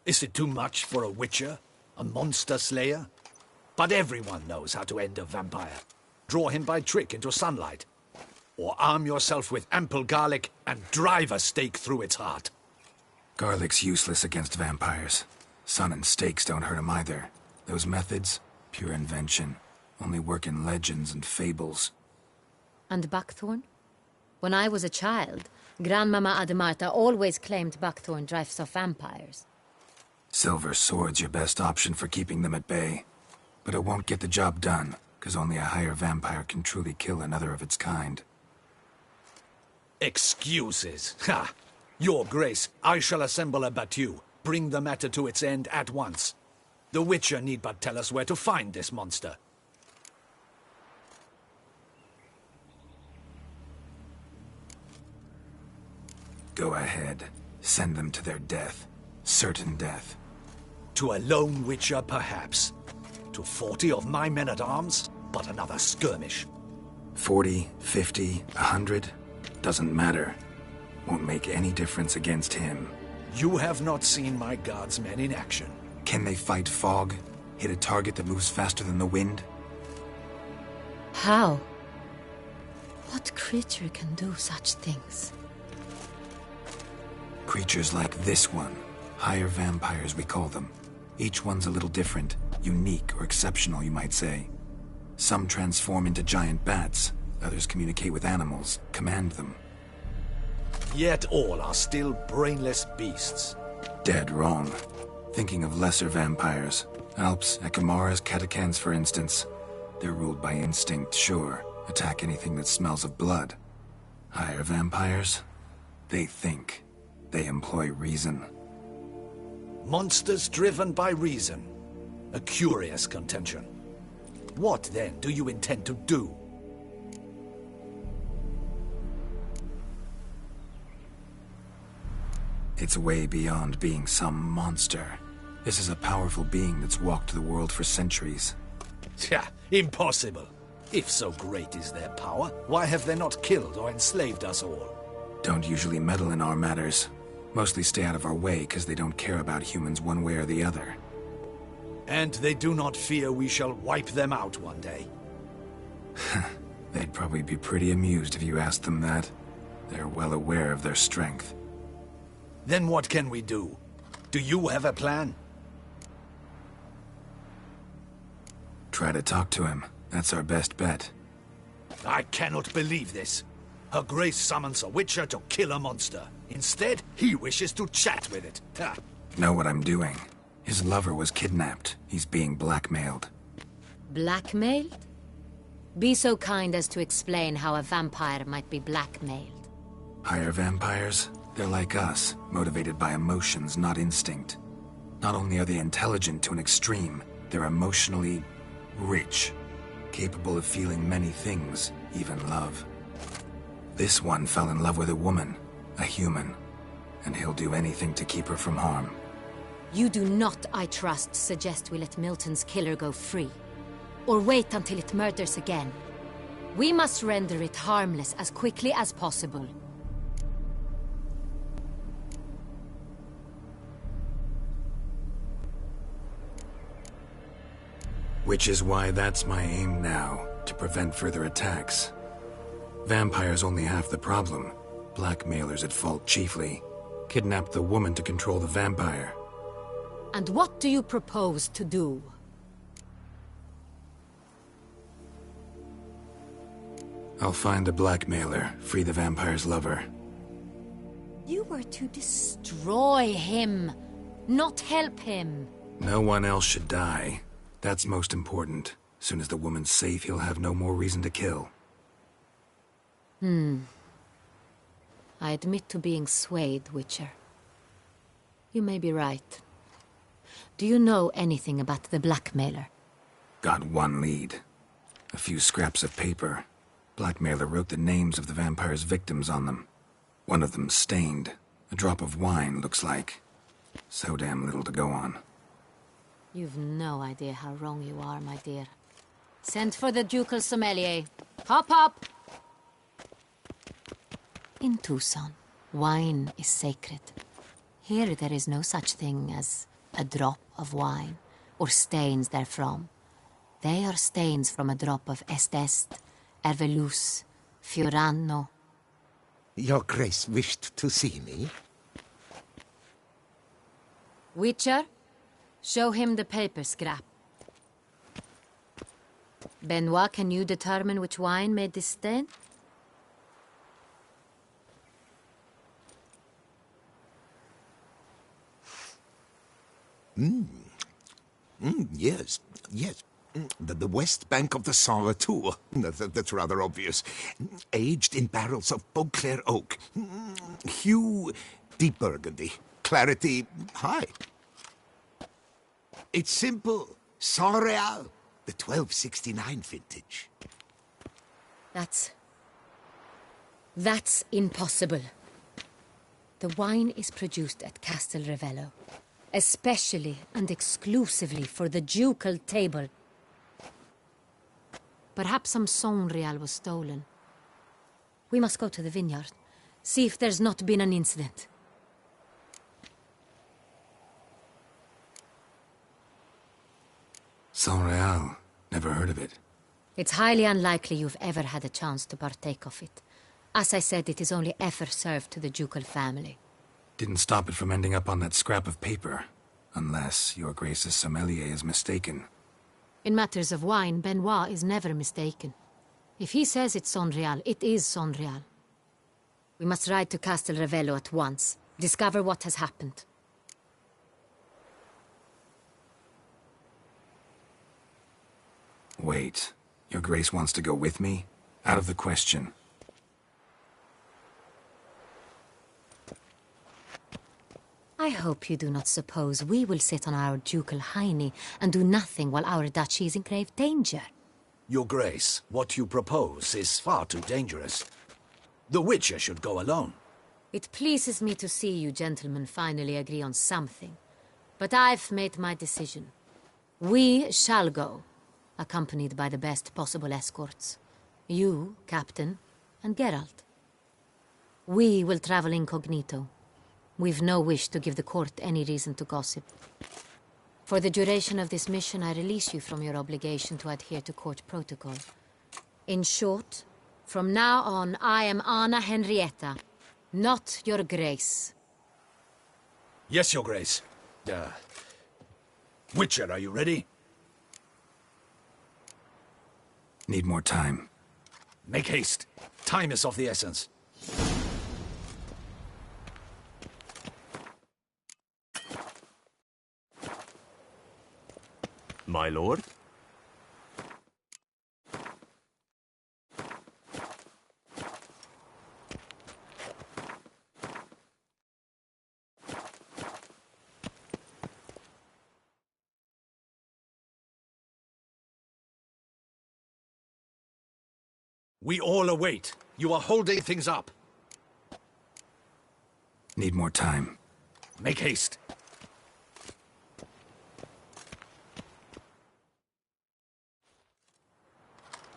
Speaker 8: Is it too much for a witcher? A monster slayer? But everyone knows how to end a vampire. Draw him by trick into sunlight. Or arm yourself with ample garlic and drive a stake through its heart.
Speaker 3: Garlic's useless against vampires. Sun and stakes don't hurt him either. Those methods, pure invention. Only work in legends and fables.
Speaker 13: And buckthorn? When I was a child, Grandmama Ademarta always claimed buckthorn drives off vampires.
Speaker 3: Silver sword's your best option for keeping them at bay. But it won't get the job done, because only a higher vampire can truly kill another of its kind.
Speaker 8: Excuses. Ha! Your Grace, I shall assemble a battue. Bring the matter to its end at once. The Witcher need but tell us where to find this monster.
Speaker 3: Go ahead. Send them to their death. Certain death.
Speaker 8: To a lone Witcher, perhaps. To 40 of my men-at-arms, but another skirmish.
Speaker 3: 40, 50, 100? Doesn't matter. Won't make any difference against him.
Speaker 8: You have not seen my guardsmen in action.
Speaker 3: Can they fight fog? Hit a target that moves faster than the wind?
Speaker 13: How? What creature can do such things?
Speaker 3: Creatures like this one. Higher vampires, we call them. Each one's a little different. Unique or exceptional, you might say. Some transform into giant bats. Others communicate with animals, command them.
Speaker 8: Yet all are still brainless beasts.
Speaker 3: Dead wrong. Thinking of lesser vampires. Alps, Ekamaras, Catechans, for instance. They're ruled by instinct, sure. Attack anything that smells of blood. Higher vampires? They think. They employ reason.
Speaker 8: Monsters driven by reason. A curious contention. What, then, do you intend to do?
Speaker 3: It's way beyond being some monster. This is a powerful being that's walked the world for centuries.
Speaker 8: Yeah, impossible. If so great is their power, why have they not killed or enslaved us all?
Speaker 3: Don't usually meddle in our matters. Mostly stay out of our way because they don't care about humans one way or the other.
Speaker 8: And they do not fear we shall wipe them out one day.
Speaker 3: They'd probably be pretty amused if you asked them that. They're well aware of their strength.
Speaker 8: Then what can we do? Do you have a plan?
Speaker 3: Try to talk to him. That's our best bet.
Speaker 8: I cannot believe this. Her Grace summons a Witcher to kill a monster. Instead, he wishes to chat with it. Ha.
Speaker 3: Know what I'm doing. His lover was kidnapped. He's being blackmailed.
Speaker 13: Blackmailed? Be so kind as to explain how a vampire might be blackmailed.
Speaker 3: Higher vampires? They're like us, motivated by emotions, not instinct. Not only are they intelligent to an extreme, they're emotionally rich, capable of feeling many things, even love. This one fell in love with a woman, a human, and he'll do anything to keep her from harm.
Speaker 13: You do not, I trust, suggest we let Milton's killer go free. Or wait until it murders again. We must render it harmless as quickly as possible.
Speaker 3: Which is why that's my aim now, to prevent further attacks. Vampires only half the problem. Blackmailers at fault chiefly. Kidnapped the woman to control the vampire.
Speaker 13: And what do you propose to do?
Speaker 3: I'll find the blackmailer, free the vampire's lover.
Speaker 13: You were to destroy him, not help him.
Speaker 3: No one else should die. That's most important. Soon as the woman's safe, he'll have no more reason to kill.
Speaker 13: I admit to being swayed, Witcher. You may be right. Do you know anything about the blackmailer?
Speaker 3: Got one lead. A few scraps of paper. Blackmailer wrote the names of the vampire's victims on them. One of them stained. A drop of wine, looks like. So damn little to go on.
Speaker 13: You've no idea how wrong you are, my dear. Send for the ducal sommelier. Hop, hop! In Tucson, wine is sacred. Here there is no such thing as a drop of wine, or stains therefrom. They are stains from a drop of Est, Ervelus, Fiorano.
Speaker 1: Your Grace wished to see me?
Speaker 13: Witcher, show him the paper scrap. Benoit, can you determine which wine made this stain?
Speaker 1: Yes, yes. The west bank of the Saint Retour. That's rather obvious. Aged in barrels of Beauclair oak. Hue, deep burgundy. Clarity, high. It's simple. Saint Real, the 1269 vintage.
Speaker 13: That's impossible. The wine is produced at Castel Ravello, especially and exclusively for the ducal table. Perhaps some Saint Real was stolen. We must go to the vineyard, see if there's not been an incident.
Speaker 3: Saint Real. Never heard of it.
Speaker 13: It's highly unlikely you've ever had a chance to partake of it. As I said, it is only ever served to the ducal family.
Speaker 3: Didn't stop it from ending up on that scrap of paper. Unless your Grace's sommelier is mistaken.
Speaker 13: In matters of wine, Benoit is never mistaken. If he says it's Saint Real, it is Saint Real. We must ride to Castel Ravello at once. Discover what has happened.
Speaker 3: Wait. Your Grace wants to go with me? Out of the question.
Speaker 13: I hope you do not suppose we will sit on our ducal hiney and do nothing while our duchy is in grave danger.
Speaker 8: Your Grace, what you propose is far too dangerous. The Witcher should go alone.
Speaker 13: It pleases me to see you gentlemen finally agree on something. But I've made my decision. We shall go, accompanied by the best possible escorts. You, Captain, and Geralt. We will travel incognito. We've no wish to give the court any reason to gossip. For the duration of this mission, I release you from your obligation to adhere to court protocol. In short, from now on, I am Anna Henrietta, not your Grace.
Speaker 8: Yes, Your Grace. Witcher, are you ready?
Speaker 3: Need more time.
Speaker 8: Make haste. Time is of the essence.
Speaker 14: My lord?
Speaker 8: We all await. You are holding things up.
Speaker 3: Need more time.
Speaker 8: Make haste.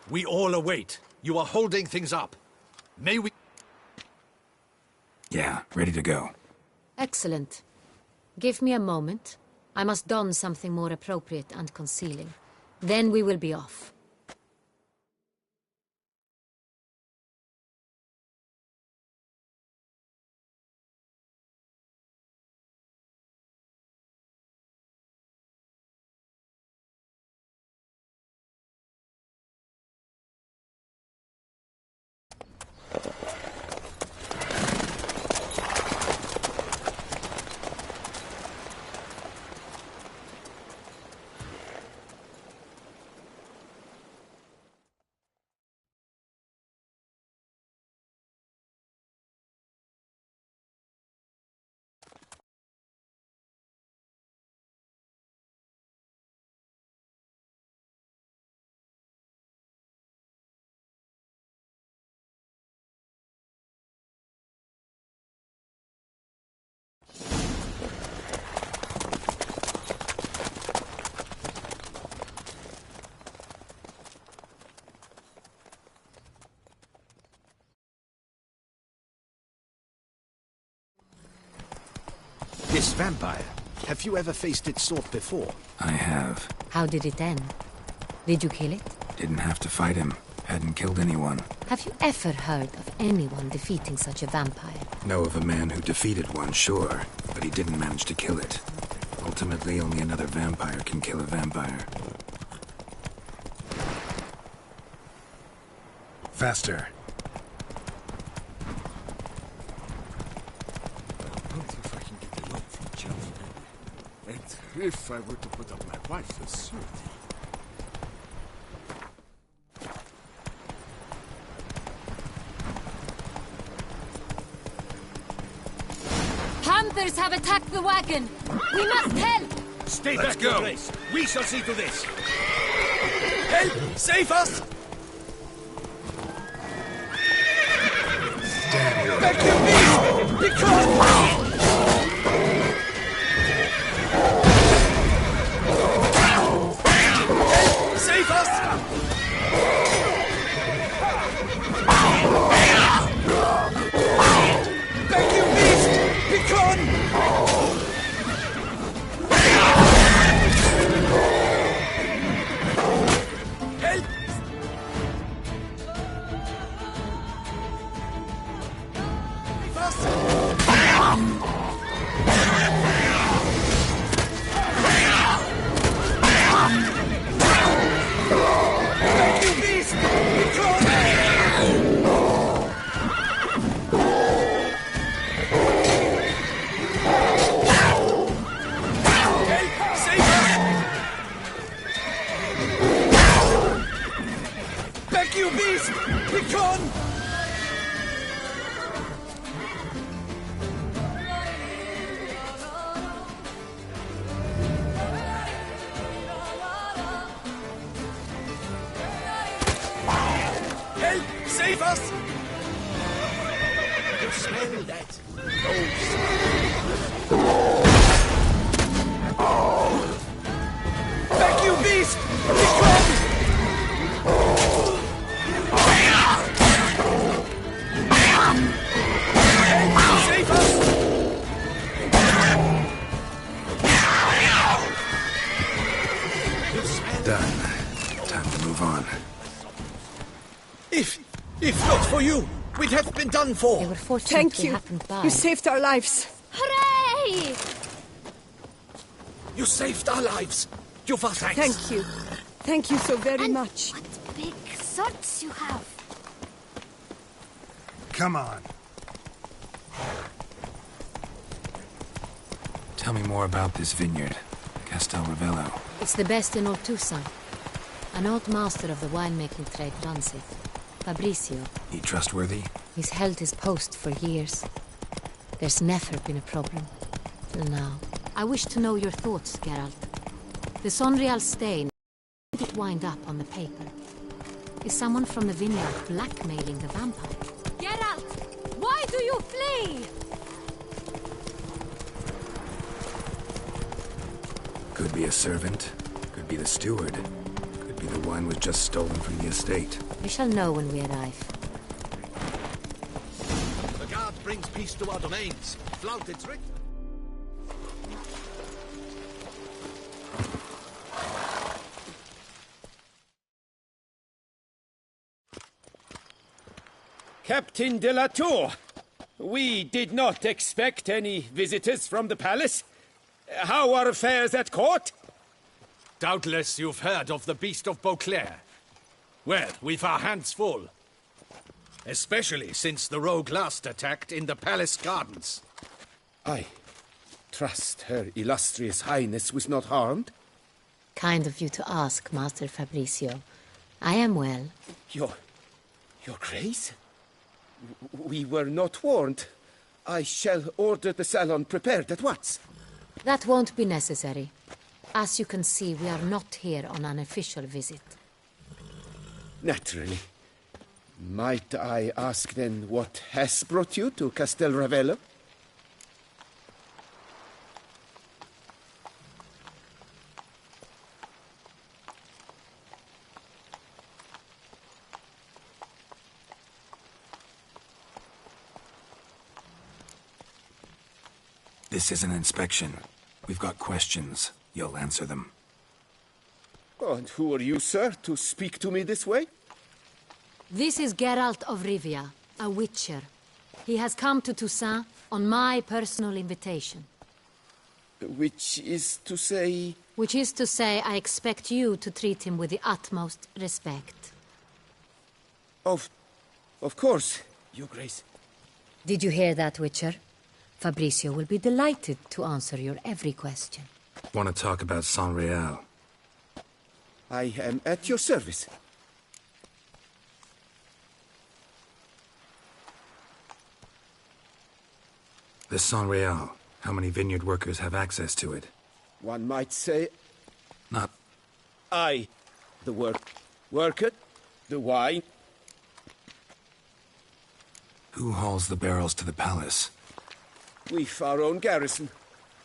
Speaker 8: We all await. You are holding things up. May we...
Speaker 3: Yeah, ready to go.
Speaker 13: Excellent. Give me a moment. I must don something more appropriate and concealing. Then we will be off.
Speaker 9: This vampire, have you ever faced its sort before?
Speaker 3: I have.
Speaker 13: How did it end? Did you kill it?
Speaker 3: Didn't have to fight him. Hadn't killed anyone.
Speaker 13: Have you ever heard of anyone defeating such a vampire?
Speaker 3: Know of a man who defeated one, sure, but he didn't manage to kill it. Ultimately, only another vampire can kill a vampire. Faster.
Speaker 6: If I were to put up my wife's suit.
Speaker 13: Panthers have attacked the wagon! We must help!
Speaker 8: Stay
Speaker 6: Let's
Speaker 8: back,
Speaker 6: go.
Speaker 8: Grace. We shall see to this.
Speaker 7: Help! Save us! Back your beast! Because... Save us! Back you beast! Begone! Help! Save us! You beast! Begone! Help! Save us! You smell that? Back, you beast! Begone! Save us!
Speaker 3: Done. Time to move on.
Speaker 7: If not for you, we'd have been done for.
Speaker 13: They were fortunate
Speaker 10: Thank
Speaker 13: we
Speaker 10: you.
Speaker 13: happened by.
Speaker 10: You saved our lives.
Speaker 2: Hooray!
Speaker 7: You saved our lives. You were thanks.
Speaker 10: Thank you. Thank you so very much.
Speaker 2: What big swords you have.
Speaker 6: Come on.
Speaker 3: Tell me more about this vineyard, Castel Ravello.
Speaker 13: It's the best in all Tucson. An old master of the winemaking trade runs it. Fabricio.
Speaker 3: He trustworthy?
Speaker 13: He's held his post for years. There's never been a problem. Till now. I wish to know your thoughts, Geralt. The Sonreal stain. How did it wind up on the paper? Is someone from the vineyard blackmailing the vampire? Geralt! Why do you flee?
Speaker 3: Could be a servant, could be the steward, could be the wine was just stolen from the estate.
Speaker 13: We shall know when we arrive.
Speaker 8: The guard brings peace to our domains. Flout its writ.
Speaker 14: Captain de la Tour, we did not expect any visitors from the palace. How are affairs at court?
Speaker 8: Doubtless you've heard of the Beast of Beauclair. Well, we've our hands full. Especially since the rogue last attacked in the palace gardens.
Speaker 14: I trust Her Illustrious Highness was not harmed?
Speaker 13: Kind of you to ask, Master Fabricio. I am well.
Speaker 14: Your Grace? We were not warned. I shall order the salon prepared at once.
Speaker 13: That won't be necessary. As you can see, we are not here on an official visit.
Speaker 14: Naturally. Might I ask then what has brought you to Castel Ravello?
Speaker 3: This is an inspection. We've got questions. You'll answer them.
Speaker 14: Oh, and who are you, sir, to speak to me this way?
Speaker 13: This is Geralt of Rivia, a witcher. He has come to Toussaint on my personal invitation.
Speaker 14: Which is to say...
Speaker 13: Which is to say, I expect you to treat him with the utmost respect.
Speaker 14: Of course, Your Grace.
Speaker 13: Did you hear that, Witcher? Fabricio will be delighted to answer your every question.
Speaker 3: Want to talk about Saint-Réal?
Speaker 14: I am at your service.
Speaker 3: The Saint-Réal. How many vineyard workers have access to it?
Speaker 14: One might say...
Speaker 3: Not...
Speaker 14: I, the worker, the wine.
Speaker 3: Who hauls the barrels to the palace?
Speaker 14: We've our own garrison.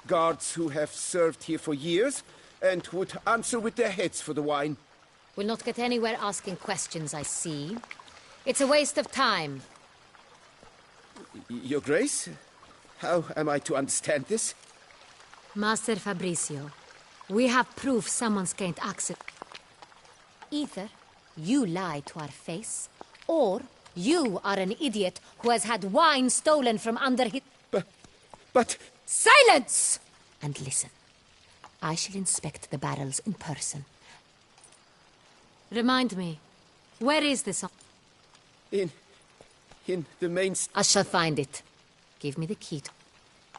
Speaker 14: Guards who have served here for years and would answer with their heads for the wine.
Speaker 13: We'll not get anywhere asking questions, I see. It's a waste of time.
Speaker 14: Your Grace? How am I to understand this?
Speaker 13: Master Fabricio, we have proof someone's gained access. Either you lie to our face, or you are an idiot who has had wine stolen from under his...
Speaker 14: But...
Speaker 13: Silence! And listen. I shall inspect the barrels in person. Remind me, where is this?
Speaker 14: In the main...
Speaker 13: I shall find it. Give me the key to...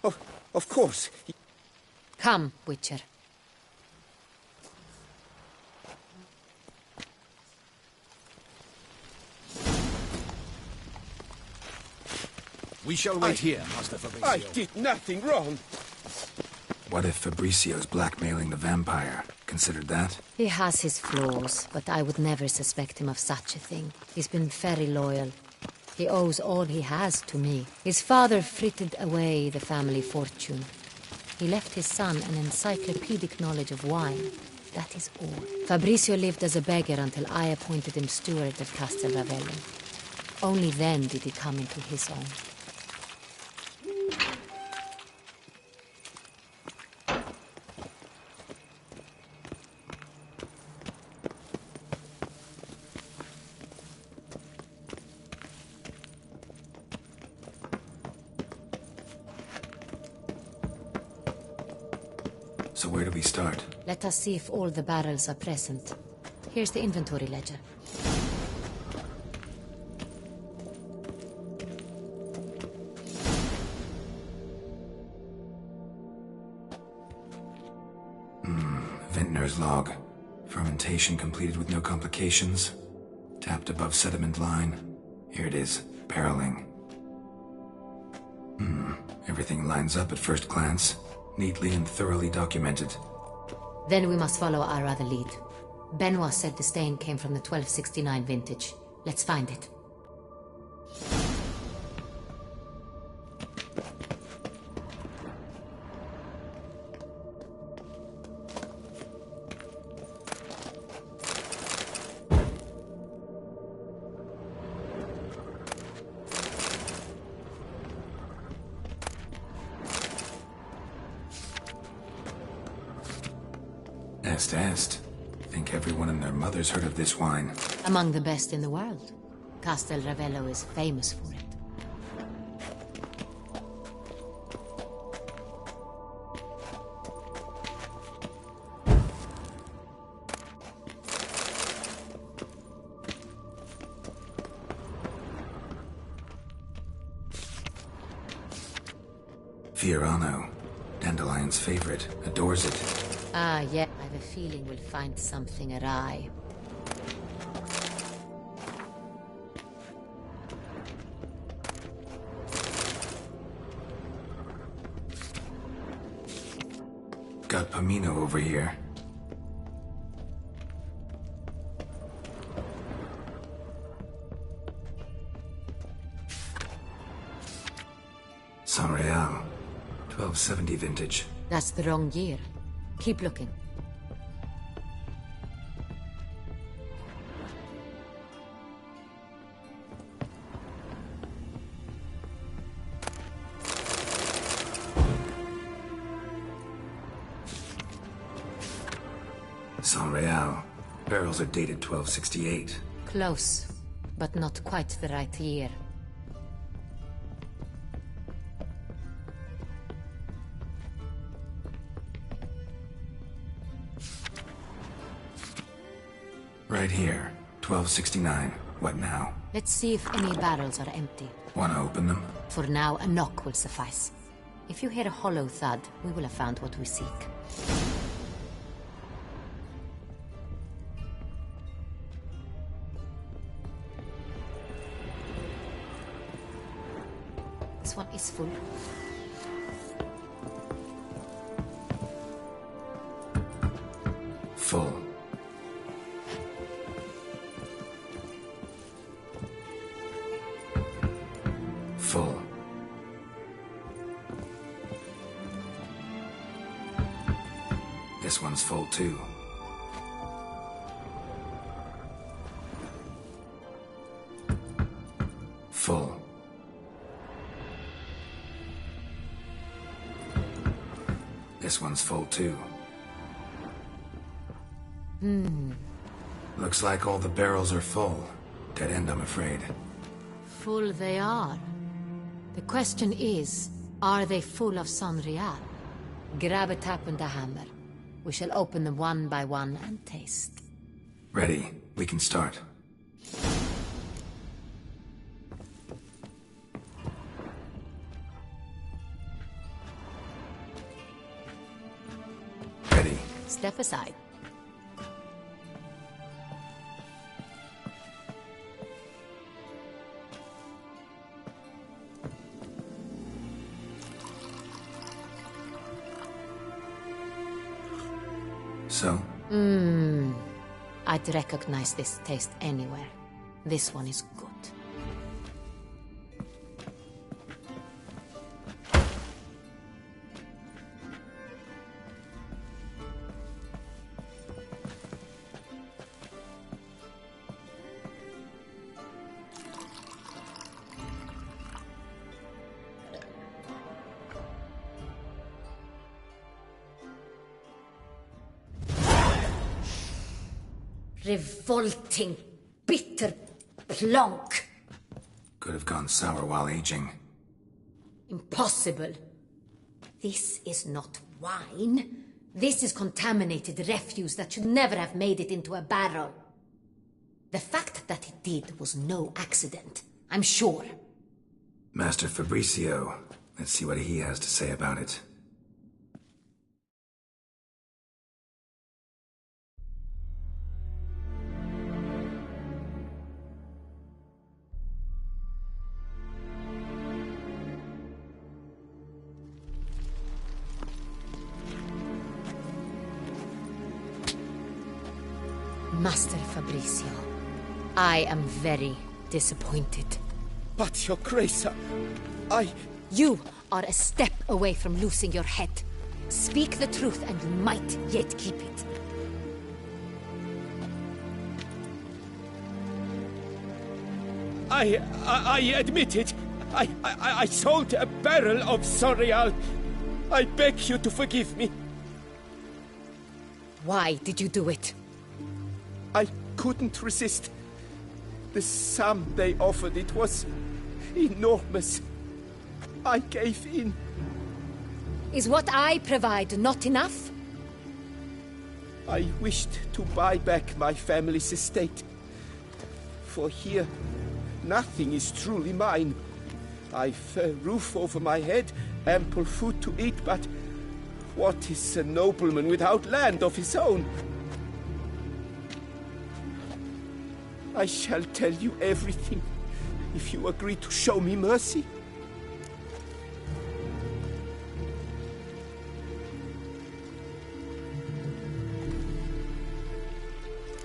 Speaker 14: Oh, of course.
Speaker 13: Come, Witcher.
Speaker 8: We shall wait here, Master Fabricio.
Speaker 14: I did nothing wrong.
Speaker 3: What if Fabricio's blackmailing the vampire? Considered that?
Speaker 13: He has his flaws, but I would never suspect him of such a thing. He's been very loyal. He owes all he has to me. His father frittered away the family fortune. He left his son an encyclopedic knowledge of wine. That is all. Fabricio lived as a beggar until I appointed him steward of Castel Ravello. Only then did he come into his own.
Speaker 3: So where do we start?
Speaker 13: Let us see if all the barrels are present. Here's the inventory ledger.
Speaker 3: Vintner's log. Fermentation completed with no complications. Tapped above sediment line. Here it is. Barreling. Everything lines up at first glance. Neatly and thoroughly documented.
Speaker 13: Then we must follow our other lead. Benoit said the stain came from the 1269 vintage. Let's find it.
Speaker 3: Est. Think everyone and their mother's heard of this wine.
Speaker 13: Among the best in the world. Castel Ravello is famous for it.
Speaker 3: Fiorano. Dandelion's favorite. Adores it.
Speaker 13: Ah, yeah. I have a feeling we'll find something awry.
Speaker 3: Got Pomino over here. San Real. 1270 vintage.
Speaker 13: That's the wrong year. Keep looking.
Speaker 3: San Real. Barrels are dated 1268.
Speaker 13: Close, but not quite the right year.
Speaker 3: Right here. 1269. What now?
Speaker 13: Let's see if any barrels are empty.
Speaker 3: Wanna open them?
Speaker 13: For now, a knock will suffice. If you hear a hollow thud, we will have found what we seek. This one is full.
Speaker 3: Full. Full. This one's full too. Full. This one's full too. Looks like all the barrels are full. Dead end, I'm afraid.
Speaker 13: Full they are. The question is, are they full of San Real? Grab a tap and a hammer. We shall open them one by one and taste.
Speaker 3: Ready. We can start. Ready.
Speaker 13: Step aside.
Speaker 3: So?
Speaker 13: I'd recognize this taste anywhere. This one is good. Revolting, bitter plonk.
Speaker 3: Could have gone sour while aging.
Speaker 13: Impossible. This is not wine. This is contaminated refuse that should never have made it into a barrel. The fact that it did was no accident, I'm sure.
Speaker 3: Master Fabricio. Let's see what he has to say about it.
Speaker 13: Master Fabrizio, I am very disappointed.
Speaker 14: But, Your Grace,
Speaker 13: You are a step away from losing your head. Speak the truth and you might yet keep it.
Speaker 14: I admit it. I sold a barrel of Sorial. I beg you to forgive me.
Speaker 13: Why did you do it?
Speaker 14: I couldn't resist. The sum they offered, it was enormous. I gave in.
Speaker 13: Is what I provide not enough?
Speaker 14: I wished to buy back my family's estate. For here, nothing is truly mine. I've a roof over my head, ample food to eat, but what is a nobleman without land of his own? I shall tell you everything, if you agree to show me mercy.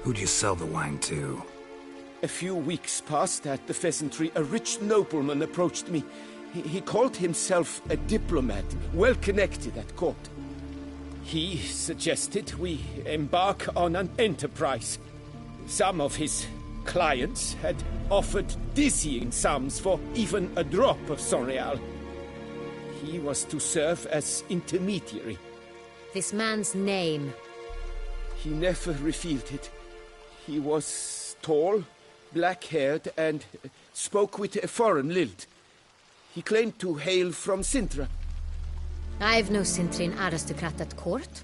Speaker 3: Who'd you sell the wine to?
Speaker 14: A few weeks past at the Pheasantry, a rich nobleman approached me. He called himself a diplomat, well connected at court. He suggested we embark on an enterprise. Some of his clients had offered dizzying sums for even a drop of Sorial. He was to serve as intermediary.
Speaker 13: This man's name?
Speaker 14: He never revealed it. He was tall, black-haired, and spoke with a foreign lilt. He claimed to hail from Sintra.
Speaker 13: I've no Sintrin aristocrat at court.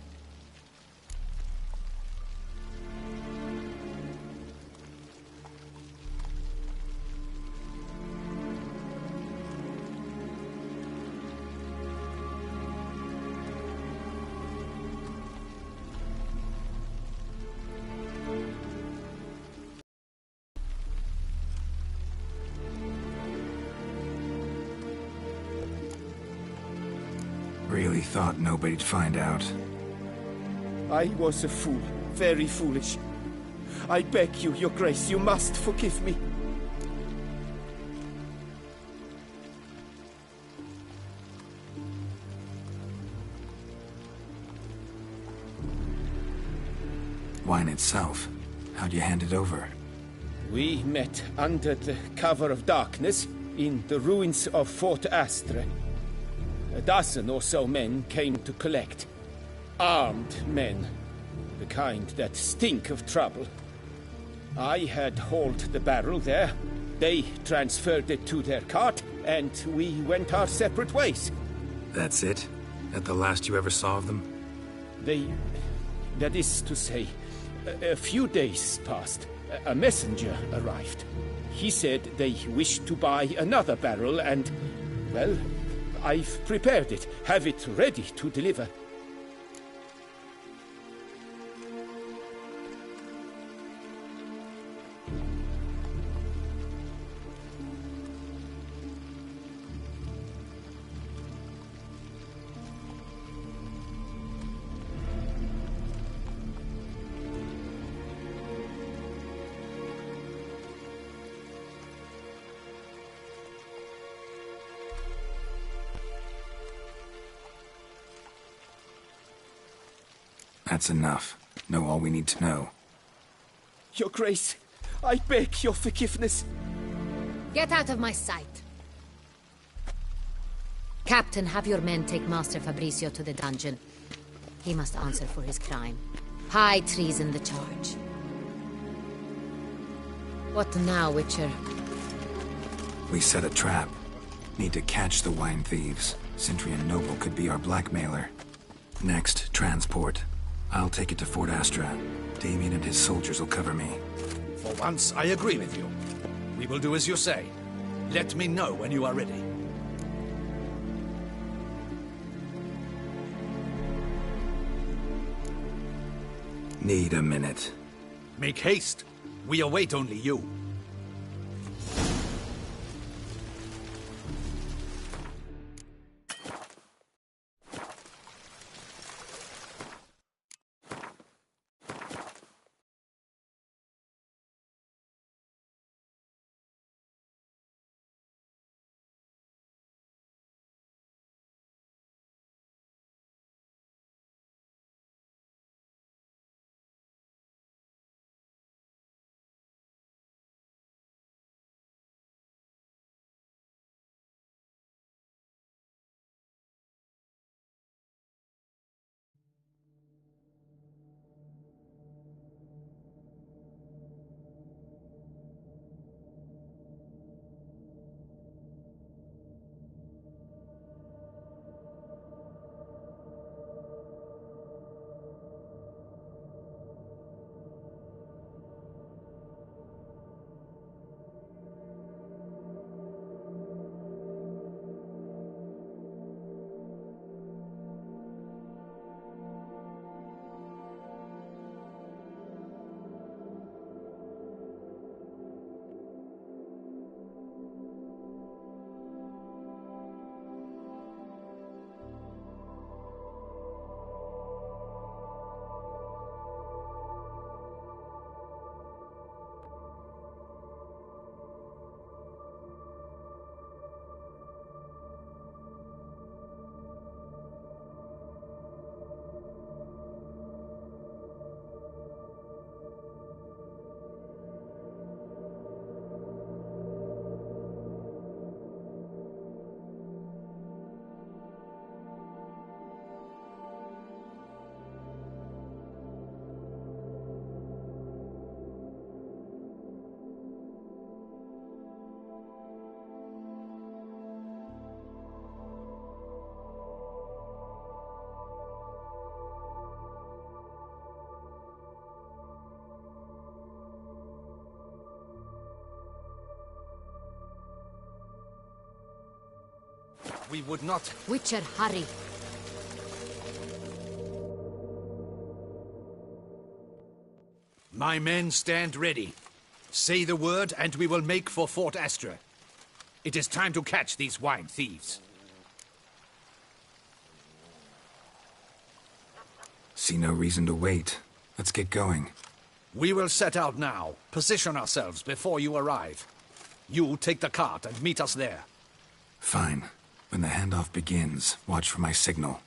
Speaker 3: Really thought nobody'd find out.
Speaker 14: I was a fool, very foolish. I beg you, Your Grace, you must forgive me.
Speaker 3: Wine itself, how'd you hand it over?
Speaker 14: We met under the cover of darkness in the ruins of Fort Astre. A dozen or so men came to collect. Armed men. The kind that stink of trouble. I had hauled the barrel there. They transferred it to their cart, and we went our separate ways.
Speaker 3: That's it? That the last you ever saw of them?
Speaker 14: That is to say, a few days passed. A messenger arrived. He said they wished to buy another barrel and, well, I've prepared it, have it ready to deliver.
Speaker 3: That's enough. Know all we need to know.
Speaker 14: Your Grace, I beg your forgiveness.
Speaker 13: Get out of my sight. Captain, have your men take Master Fabrizio to the dungeon. He must answer for his crime. High treason the charge. What now, Witcher?
Speaker 3: We set a trap. Need to catch the wine thieves. Centrian Noble could be our blackmailer. Next, transport. I'll take it to Fort Astra. Damien and his soldiers will cover me.
Speaker 8: For once, I agree with you. We will do as you say. Let me know when you are ready.
Speaker 3: Need a minute.
Speaker 8: Make haste. We await only you.
Speaker 5: We would not...
Speaker 13: Witcher, hurry.
Speaker 8: My men stand ready. Say the word, and we will make for Fort Astra. It is time to catch these wine thieves.
Speaker 3: See no reason to wait. Let's get going.
Speaker 8: We will set out now. Position ourselves before you arrive. You take the cart and meet us there.
Speaker 3: Fine. When the handoff begins, watch for my signal.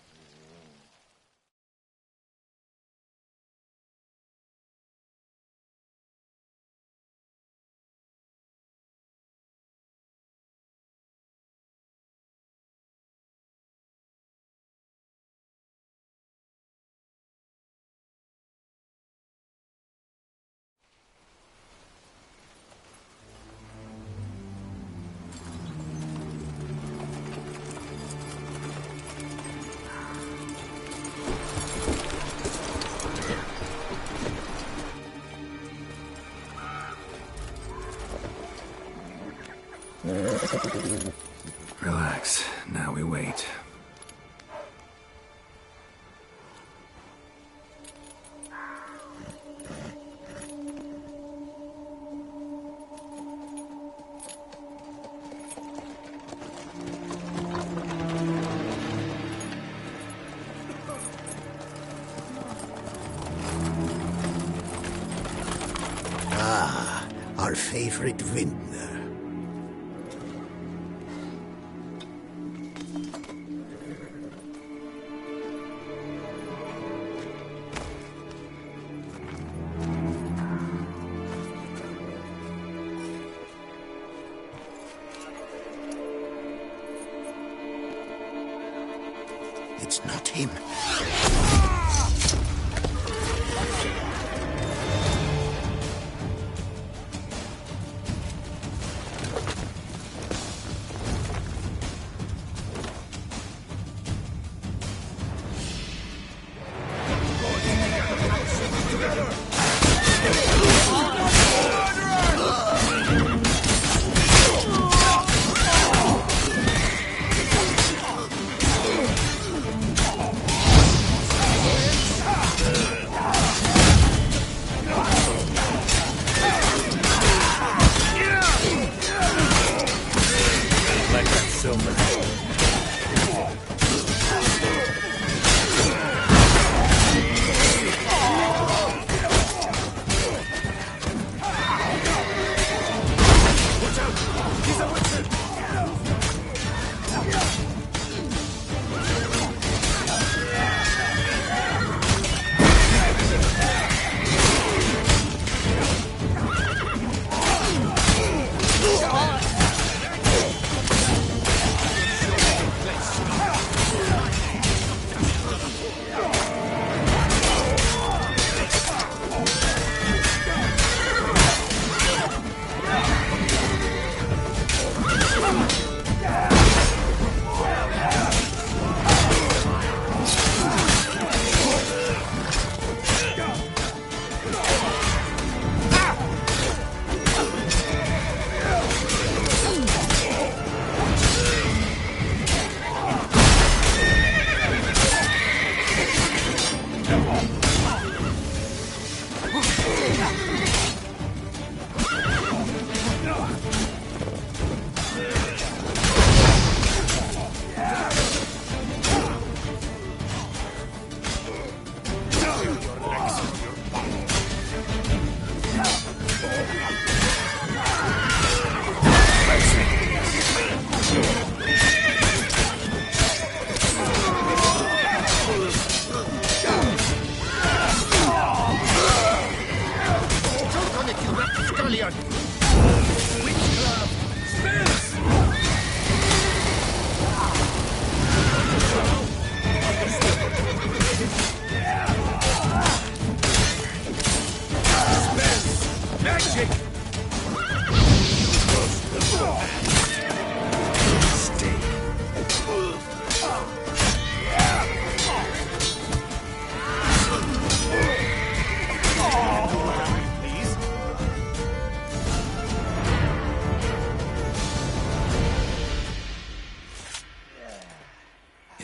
Speaker 3: Relax. Now we wait.
Speaker 1: Ah, our favorite vintner. It's not him.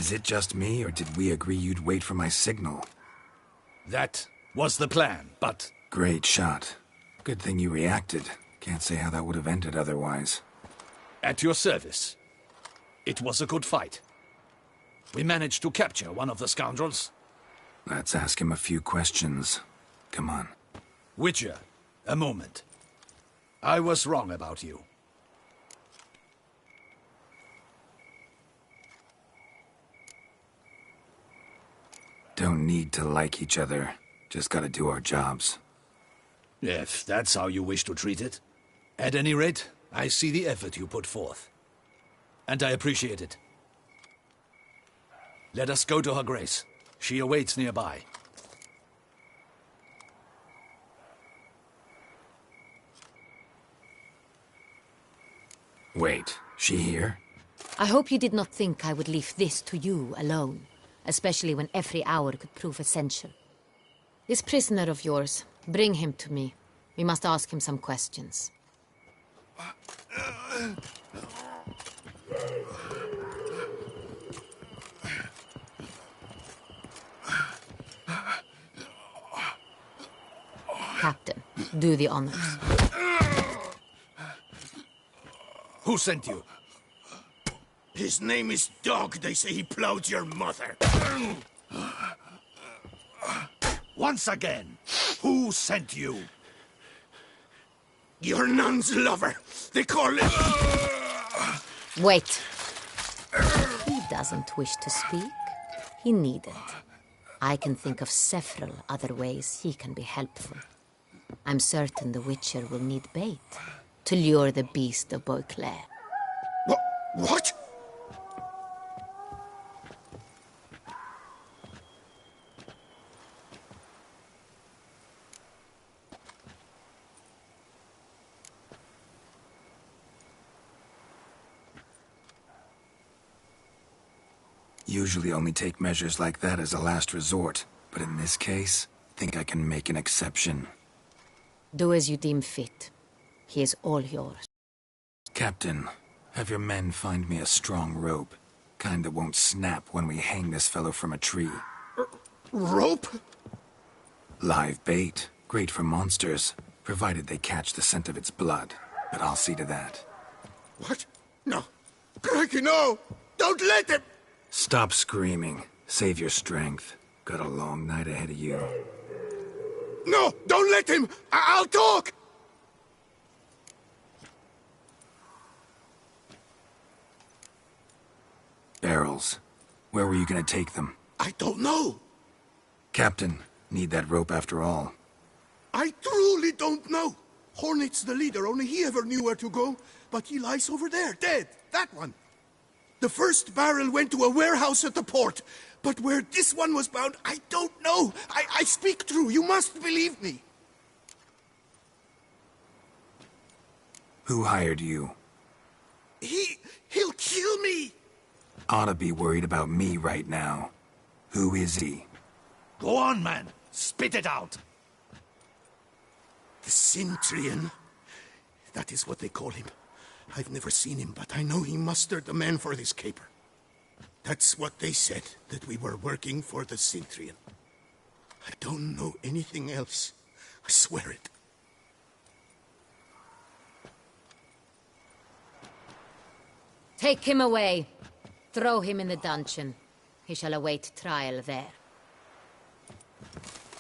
Speaker 3: Is it just me, or did we agree you'd wait for my signal?
Speaker 8: That was the plan, but...
Speaker 3: Great shot. Good thing you reacted. Can't say how that would have ended otherwise.
Speaker 8: At your service. It was a good fight. We managed to capture one of the scoundrels.
Speaker 3: Let's ask him a few questions. Come on.
Speaker 8: Witcher, a moment. I was wrong about you.
Speaker 3: Don't need to like each other. Just gotta do our jobs.
Speaker 8: If that's how you wish to treat it. At any rate, I see the effort you put forth. And I appreciate it. Let us go to her grace. She awaits nearby.
Speaker 3: Wait, she here?
Speaker 13: I hope you did not think I would leave this to you alone, especially when every hour could prove essential. This prisoner of yours, bring him to me. We must ask him some questions. Captain, do the honors.
Speaker 8: Who sent you?
Speaker 6: His name is Dog. They say he plowed your mother.
Speaker 8: Once again, who sent you?
Speaker 6: Your nun's lover. They call him...
Speaker 13: Wait. He doesn't wish to speak. He needn't. I can think of several other ways he can be helpful. I'm certain the Witcher will need bait to lure the beast of Beauclair.
Speaker 6: What?
Speaker 3: Usually only take measures like that as a last resort, but in this case, think I can make an exception.
Speaker 13: Do as you deem fit. He is all yours.
Speaker 3: Captain, have your men find me a strong rope. Kind that won't snap when we hang this fellow from a tree.
Speaker 6: Rope?
Speaker 3: Live bait. Great for monsters, provided they catch the scent of its blood. But I'll see to that.
Speaker 6: What? No. Crikey, no! Don't let him!
Speaker 3: Stop screaming. Save your strength. Got a long night ahead of you.
Speaker 6: No! Don't let him! I'll talk!
Speaker 3: Barrels. Where were you gonna take them?
Speaker 6: I don't know.
Speaker 3: Captain, need that rope after all.
Speaker 6: I truly don't know. Hornet's the leader, only he ever knew where to go. But he lies over there, dead. That one. The first barrel went to a warehouse at the port. But where this one was bound, I don't know. I speak true. You must believe me.
Speaker 3: Who hired you?
Speaker 6: He'll kill me.
Speaker 3: Ought to be worried about me right now. Who is he?
Speaker 8: Go on, man. Spit it out.
Speaker 6: The Cintrian. That is what they call him. I've never seen him, but I know he mustered the men for this caper. That's what they said, that we were working for the Cintrian. I don't know anything else. I swear it.
Speaker 13: Take him away. Throw him in the dungeon. He shall await trial there.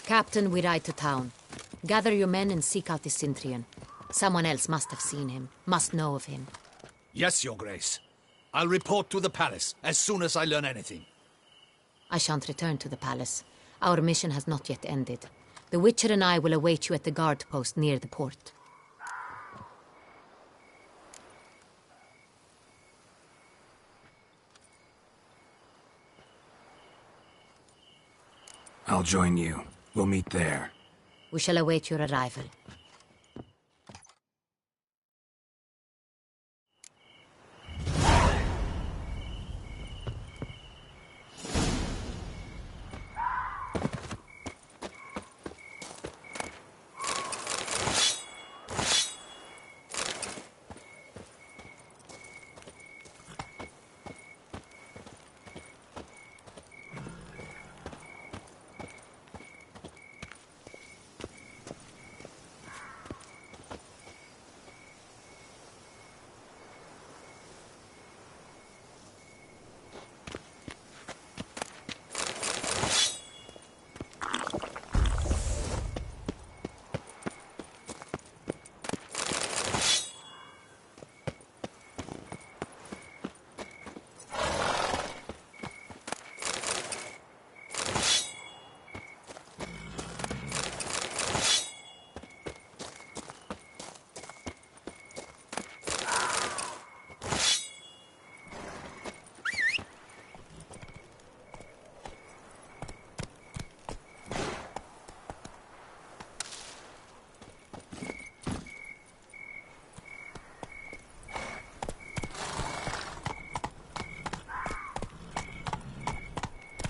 Speaker 13: Captain, we ride to town. Gather your men and seek out the Cintrian. Someone else must have seen him, must know of him.
Speaker 8: Yes, Your Grace. I'll report to the palace as soon as I learn anything.
Speaker 13: I shan't return to the palace. Our mission has not yet ended. The Witcher and I will await you at the guard post near the port.
Speaker 3: I'll join you. We'll meet there.
Speaker 13: We shall await your arrival.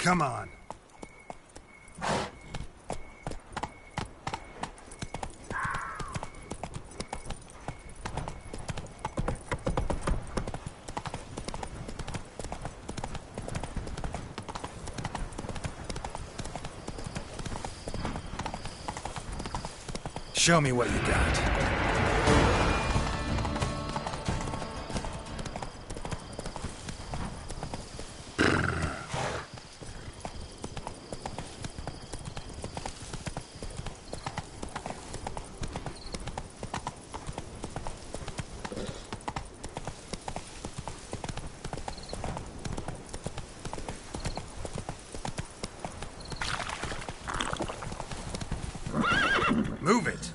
Speaker 15: Come on. Show me what you got. Move it!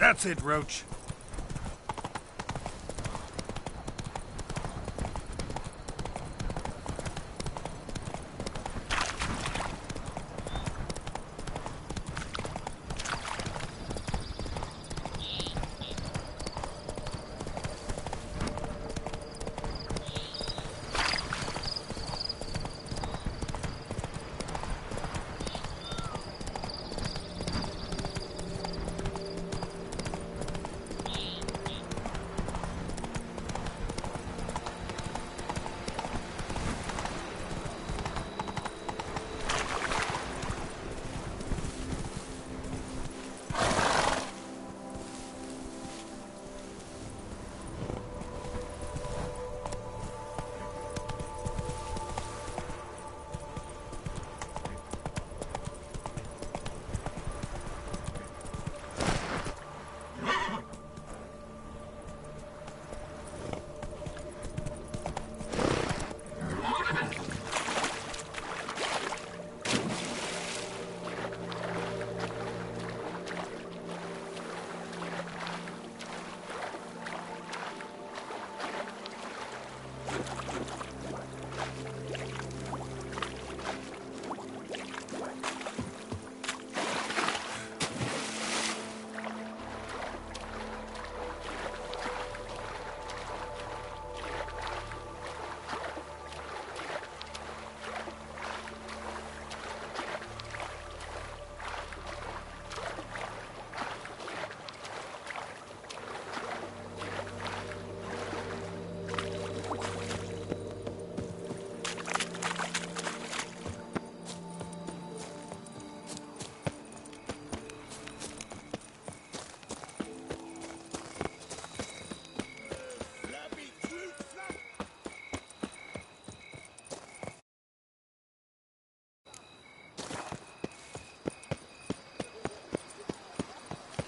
Speaker 15: That's it, Roach.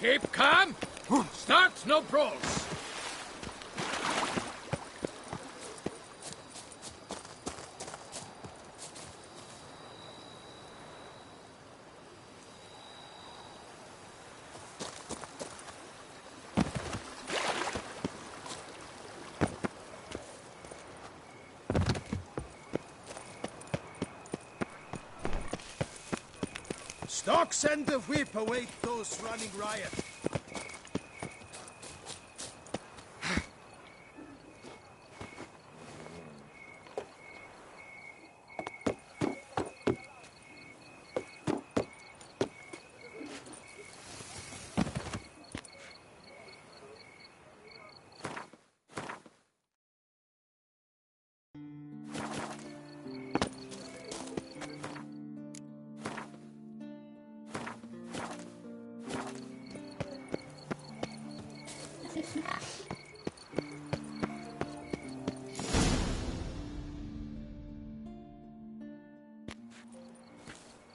Speaker 7: Keep calm. Start no brawls.
Speaker 6: Stock, send the whip, await those running riot.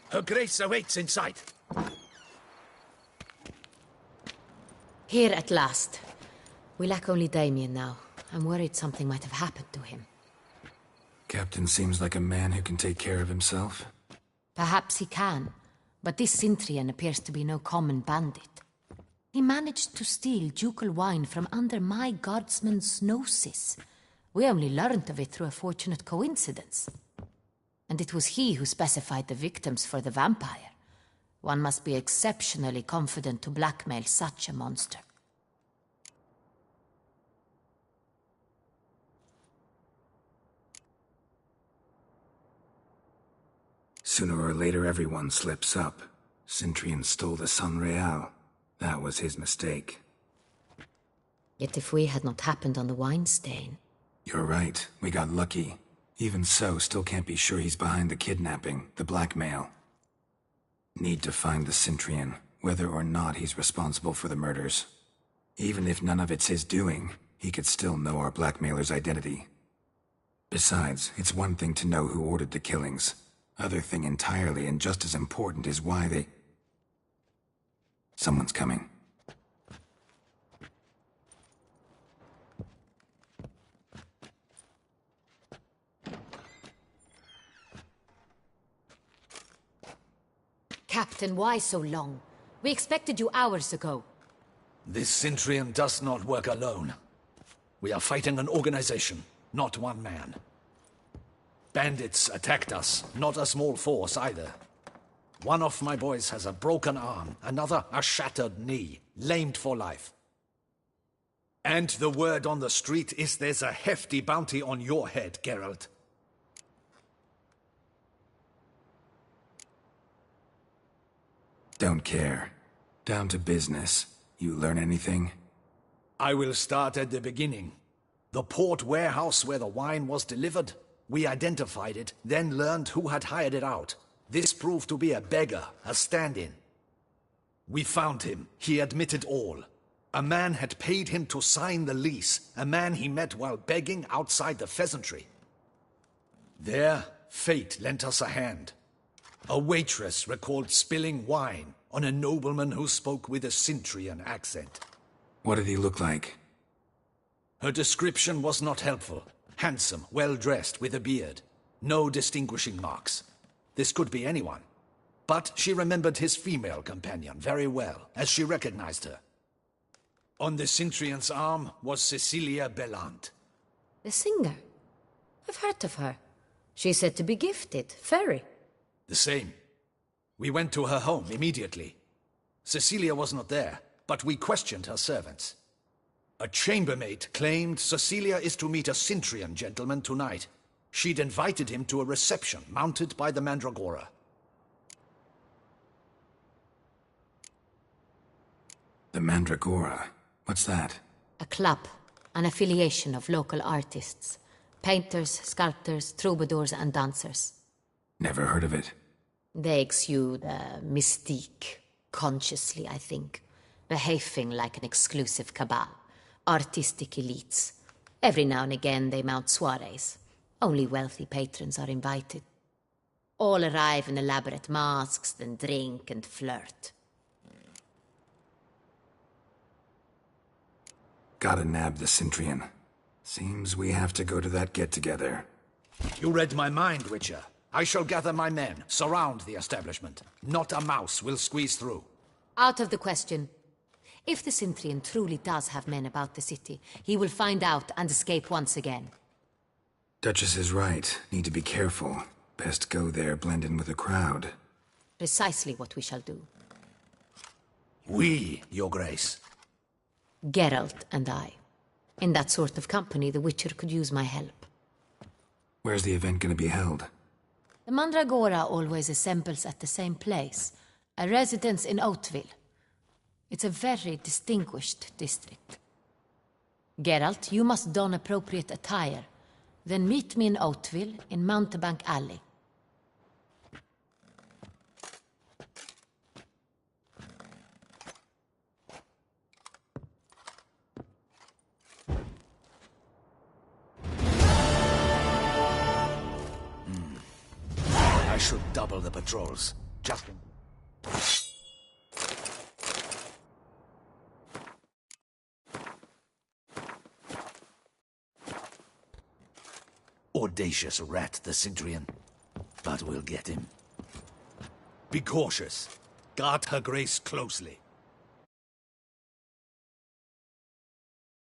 Speaker 8: Her Grace awaits inside.
Speaker 13: Here at last. We lack only Damien now. I'm worried something might have happened to him.
Speaker 3: Captain seems like a man who can take care of himself.
Speaker 13: Perhaps he can, but this Cintrian appears to be no common bandit. He managed to steal ducal wine from under my guardsman's noses. We only learned of it through a fortunate coincidence. And it was he who specified the victims for the vampire. One must be exceptionally confident to blackmail such a monster.
Speaker 3: Sooner or later, everyone slips up. Cintrian stole the San Real. That was his mistake.
Speaker 13: Yet if we had not happened on the wine stain...
Speaker 3: You're right. We got lucky. Even so, still can't be sure he's behind the kidnapping, the blackmail. Need to find the Cintrian, whether or not he's responsible for the murders. Even if none of it's his doing, he could still know our blackmailer's identity. Besides, it's one thing to know who ordered the killings. Other thing entirely, and just as important, is why they... Someone's coming.
Speaker 13: Captain, why so long? We expected you hours ago.
Speaker 8: This Cintrian does not work alone. We are fighting an organization, not one man. Bandits attacked us, not a small force either. One of my boys has a broken arm, another a shattered knee, lamed for life. And the word on the street is there's a hefty bounty on your head, Geralt.
Speaker 3: Don't care. Down to business. You learn anything?
Speaker 8: I will start at the beginning. The port warehouse where the wine was delivered. We identified it, then learned who had hired it out. This proved to be a beggar, a stand-in. We found him. He admitted all. A man had paid him to sign the lease, a man he met while begging outside the pheasantry. There, fate lent us a hand. A waitress recalled spilling wine on a nobleman who spoke with a Cintrian accent.
Speaker 3: What did he look like?
Speaker 8: Her description was not helpful. Handsome, well-dressed, with a beard. No distinguishing marks. This could be anyone. But she remembered his female companion very well, as she recognized her. On the Cintrian's arm was Cecilia Bellant.
Speaker 13: The singer? I've heard of her. She's said to be gifted, fairy.
Speaker 8: The same. We went to her home immediately. Cecilia was not there, but we questioned her servants. A chambermaid claimed Cecilia is to meet a Cintrian gentleman tonight. She'd invited him to a reception mounted by the Mandragora.
Speaker 3: The Mandragora? What's that?
Speaker 13: A club, an affiliation of local artists. Painters, sculptors, troubadours and dancers.
Speaker 3: Never heard of it.
Speaker 13: They exude mystique, consciously, I think. Behaving like an exclusive cabal. Artistic elites. Every now and again they mount soirees. Only wealthy patrons are invited. All arrive in elaborate masks, then drink and flirt.
Speaker 3: Gotta nab the Cintrian. Seems we have to go to that get-together.
Speaker 8: You read my mind, Witcher. I shall gather my men, surround the establishment. Not a mouse will squeeze through.
Speaker 13: Out of the question. If the Cintrian truly does have men about the city, he will find out and escape once again.
Speaker 3: Duchess is right. Need to be careful. Best go there, blend in with the crowd.
Speaker 13: Precisely what we shall do.
Speaker 8: We, Your Grace.
Speaker 13: Geralt and I. In that sort of company, the Witcher could use my help.
Speaker 3: Where's the event gonna be held?
Speaker 13: The Mandragora always assembles at the same place, a residence in Oatville. It's a very distinguished district. Geralt, you must don appropriate attire. Then meet me in Oatville, in Mountebank Alley.
Speaker 8: I should double the patrols. Just... Audacious rat, the Cintrian. But we'll get him. Be cautious. Guard her grace closely.